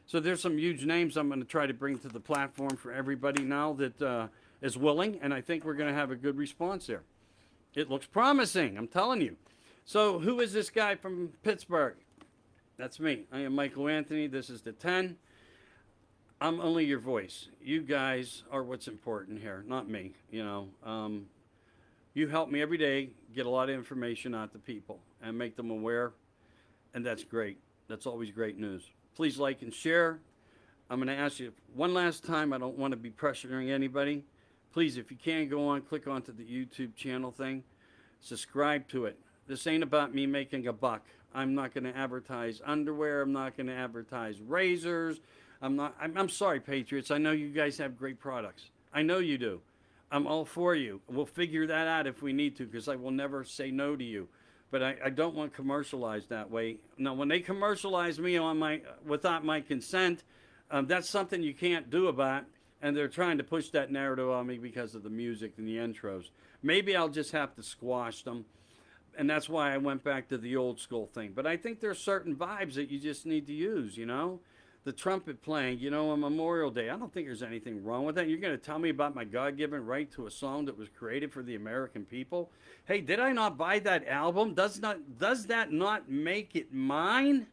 So there's some huge names I'm going to try to bring to the platform for everybody now that is willing. And I think we're going to have a good response there. It looks promising, I'm telling you. So who is this guy from Pittsburgh? That's me. I am Michael Anthony. This is the 10. I'm only your voice. You guys are what's important here, not me. You help me every day get a lot of information out to people and make them aware, and that's great. That's always great news. Please like and share. I'm going to ask you one last time. I don't want to be pressuring anybody. Please, if you can, go on, click onto the YouTube channel thing. Subscribe to it. This ain't about me making a buck. I'm not going to advertise underwear. I'm not going to advertise razors. I'm sorry, Patriots. I know you guys have great products. I know you do. I'm all for you. We'll figure that out if we need to, because I will never say no to you. But I don't want commercialized that way. Now, when they commercialize me without my consent, that's something you can't do about. And they're trying to push that narrative on me because of the music and the intros. Maybe I'll just have to squash them. And that's why I went back to the old school thing. But I think there's certain vibes that you just need to use, The trumpet playing, on Memorial Day. I don't think there's anything wrong with that. You're going to tell me about my God-given right to a song that was created for the American people? Hey, did I not buy that album? Does that not make it mine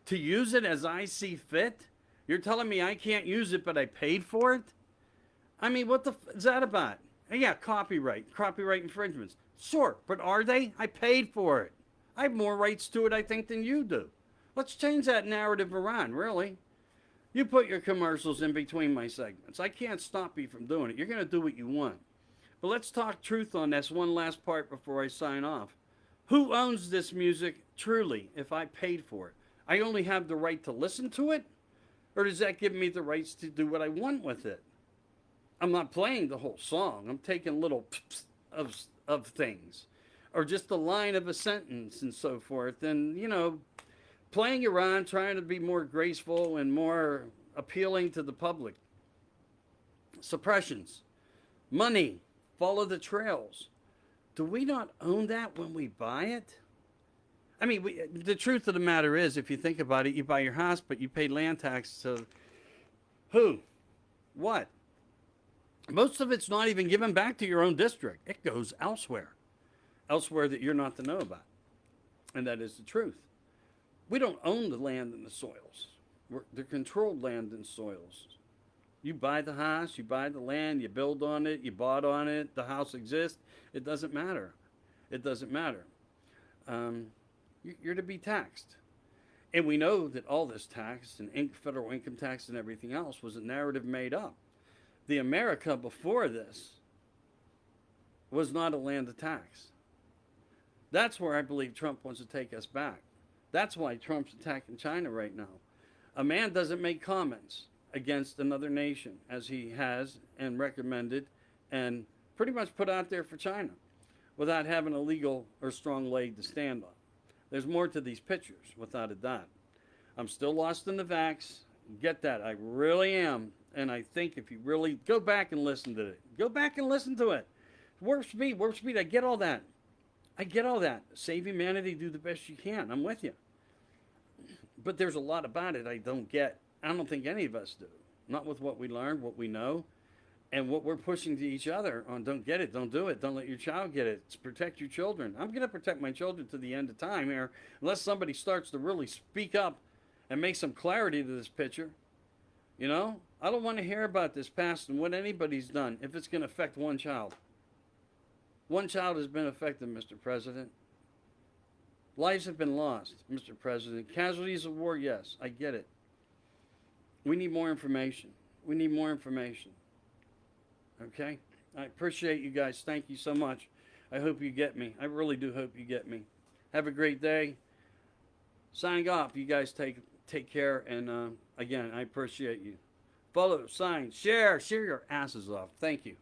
to use it as I see fit? You're telling me I can't use it, but I paid for it? I mean, what the is that about? Yeah, copyright infringements. Sure, but are they? I paid for it. I have more rights to it, I think, than you do. Let's change that narrative around, really. You put your commercials in between my segments. I can't stop you from doing it. You're going to do what you want. But let's talk truth on this one last part before I sign off. Who owns this music truly if I paid for it? I only have the right to listen to it? Or does that give me the rights to do what I want with it? I'm not playing the whole song. I'm taking little of things. Or just a line of a sentence and so forth. And, playing around, trying to be more graceful and more appealing to the public. Suppressions. Money. Follow the trails. Do we not own that when we buy it? I mean, the truth of the matter is, if you think about it, you buy your house, but you pay land tax to who? What? Most of it's not even given back to your own district. It goes elsewhere that you're not to know about. And that is the truth. We don't own the land and the soils. They're controlled land and soils. You buy the house, you buy the land, you build on it, you bought on it, the house exists. It doesn't matter. It doesn't matter. You're to be taxed. And we know that all this tax and federal income tax and everything else was a narrative made up. The America before this was not a land of tax. That's where I believe Trump wants to take us back. That's why Trump's attacking China right now. A man doesn't make comments against another nation, as he has and recommended and pretty much put out there for China. without having a legal or strong leg to stand on. There's more to these pictures, without a doubt. I'm still lost in the vax. Get that. I really am. And I think if you really go back and listen to it, go back and listen to it. Warp speed, warp speed. I get all that. I get all that. Save humanity, do the best you can. I'm with you. But there's a lot about it I don't get. I don't think any of us do. Not with what we learned, what we know, and what we're pushing to each other on. Don't get it, don't do it, don't let your child get it. It's protect your children. I'm going to protect my children to the end of time here, unless somebody starts to really speak up and make some clarity to this picture. You know, I don't want to hear about this past and what anybody's done if it's going to affect one child. One child has been affected, Mr. President. Lives have been lost, Mr. President. Casualties of war, yes, I get it. We need more information. We need more information. Okay? I appreciate you guys. Thank you so much. I hope you get me. I really do hope you get me. Have a great day. Signing off. You guys take care. And again, I appreciate you. Follow, sign, share your asses off. Thank you.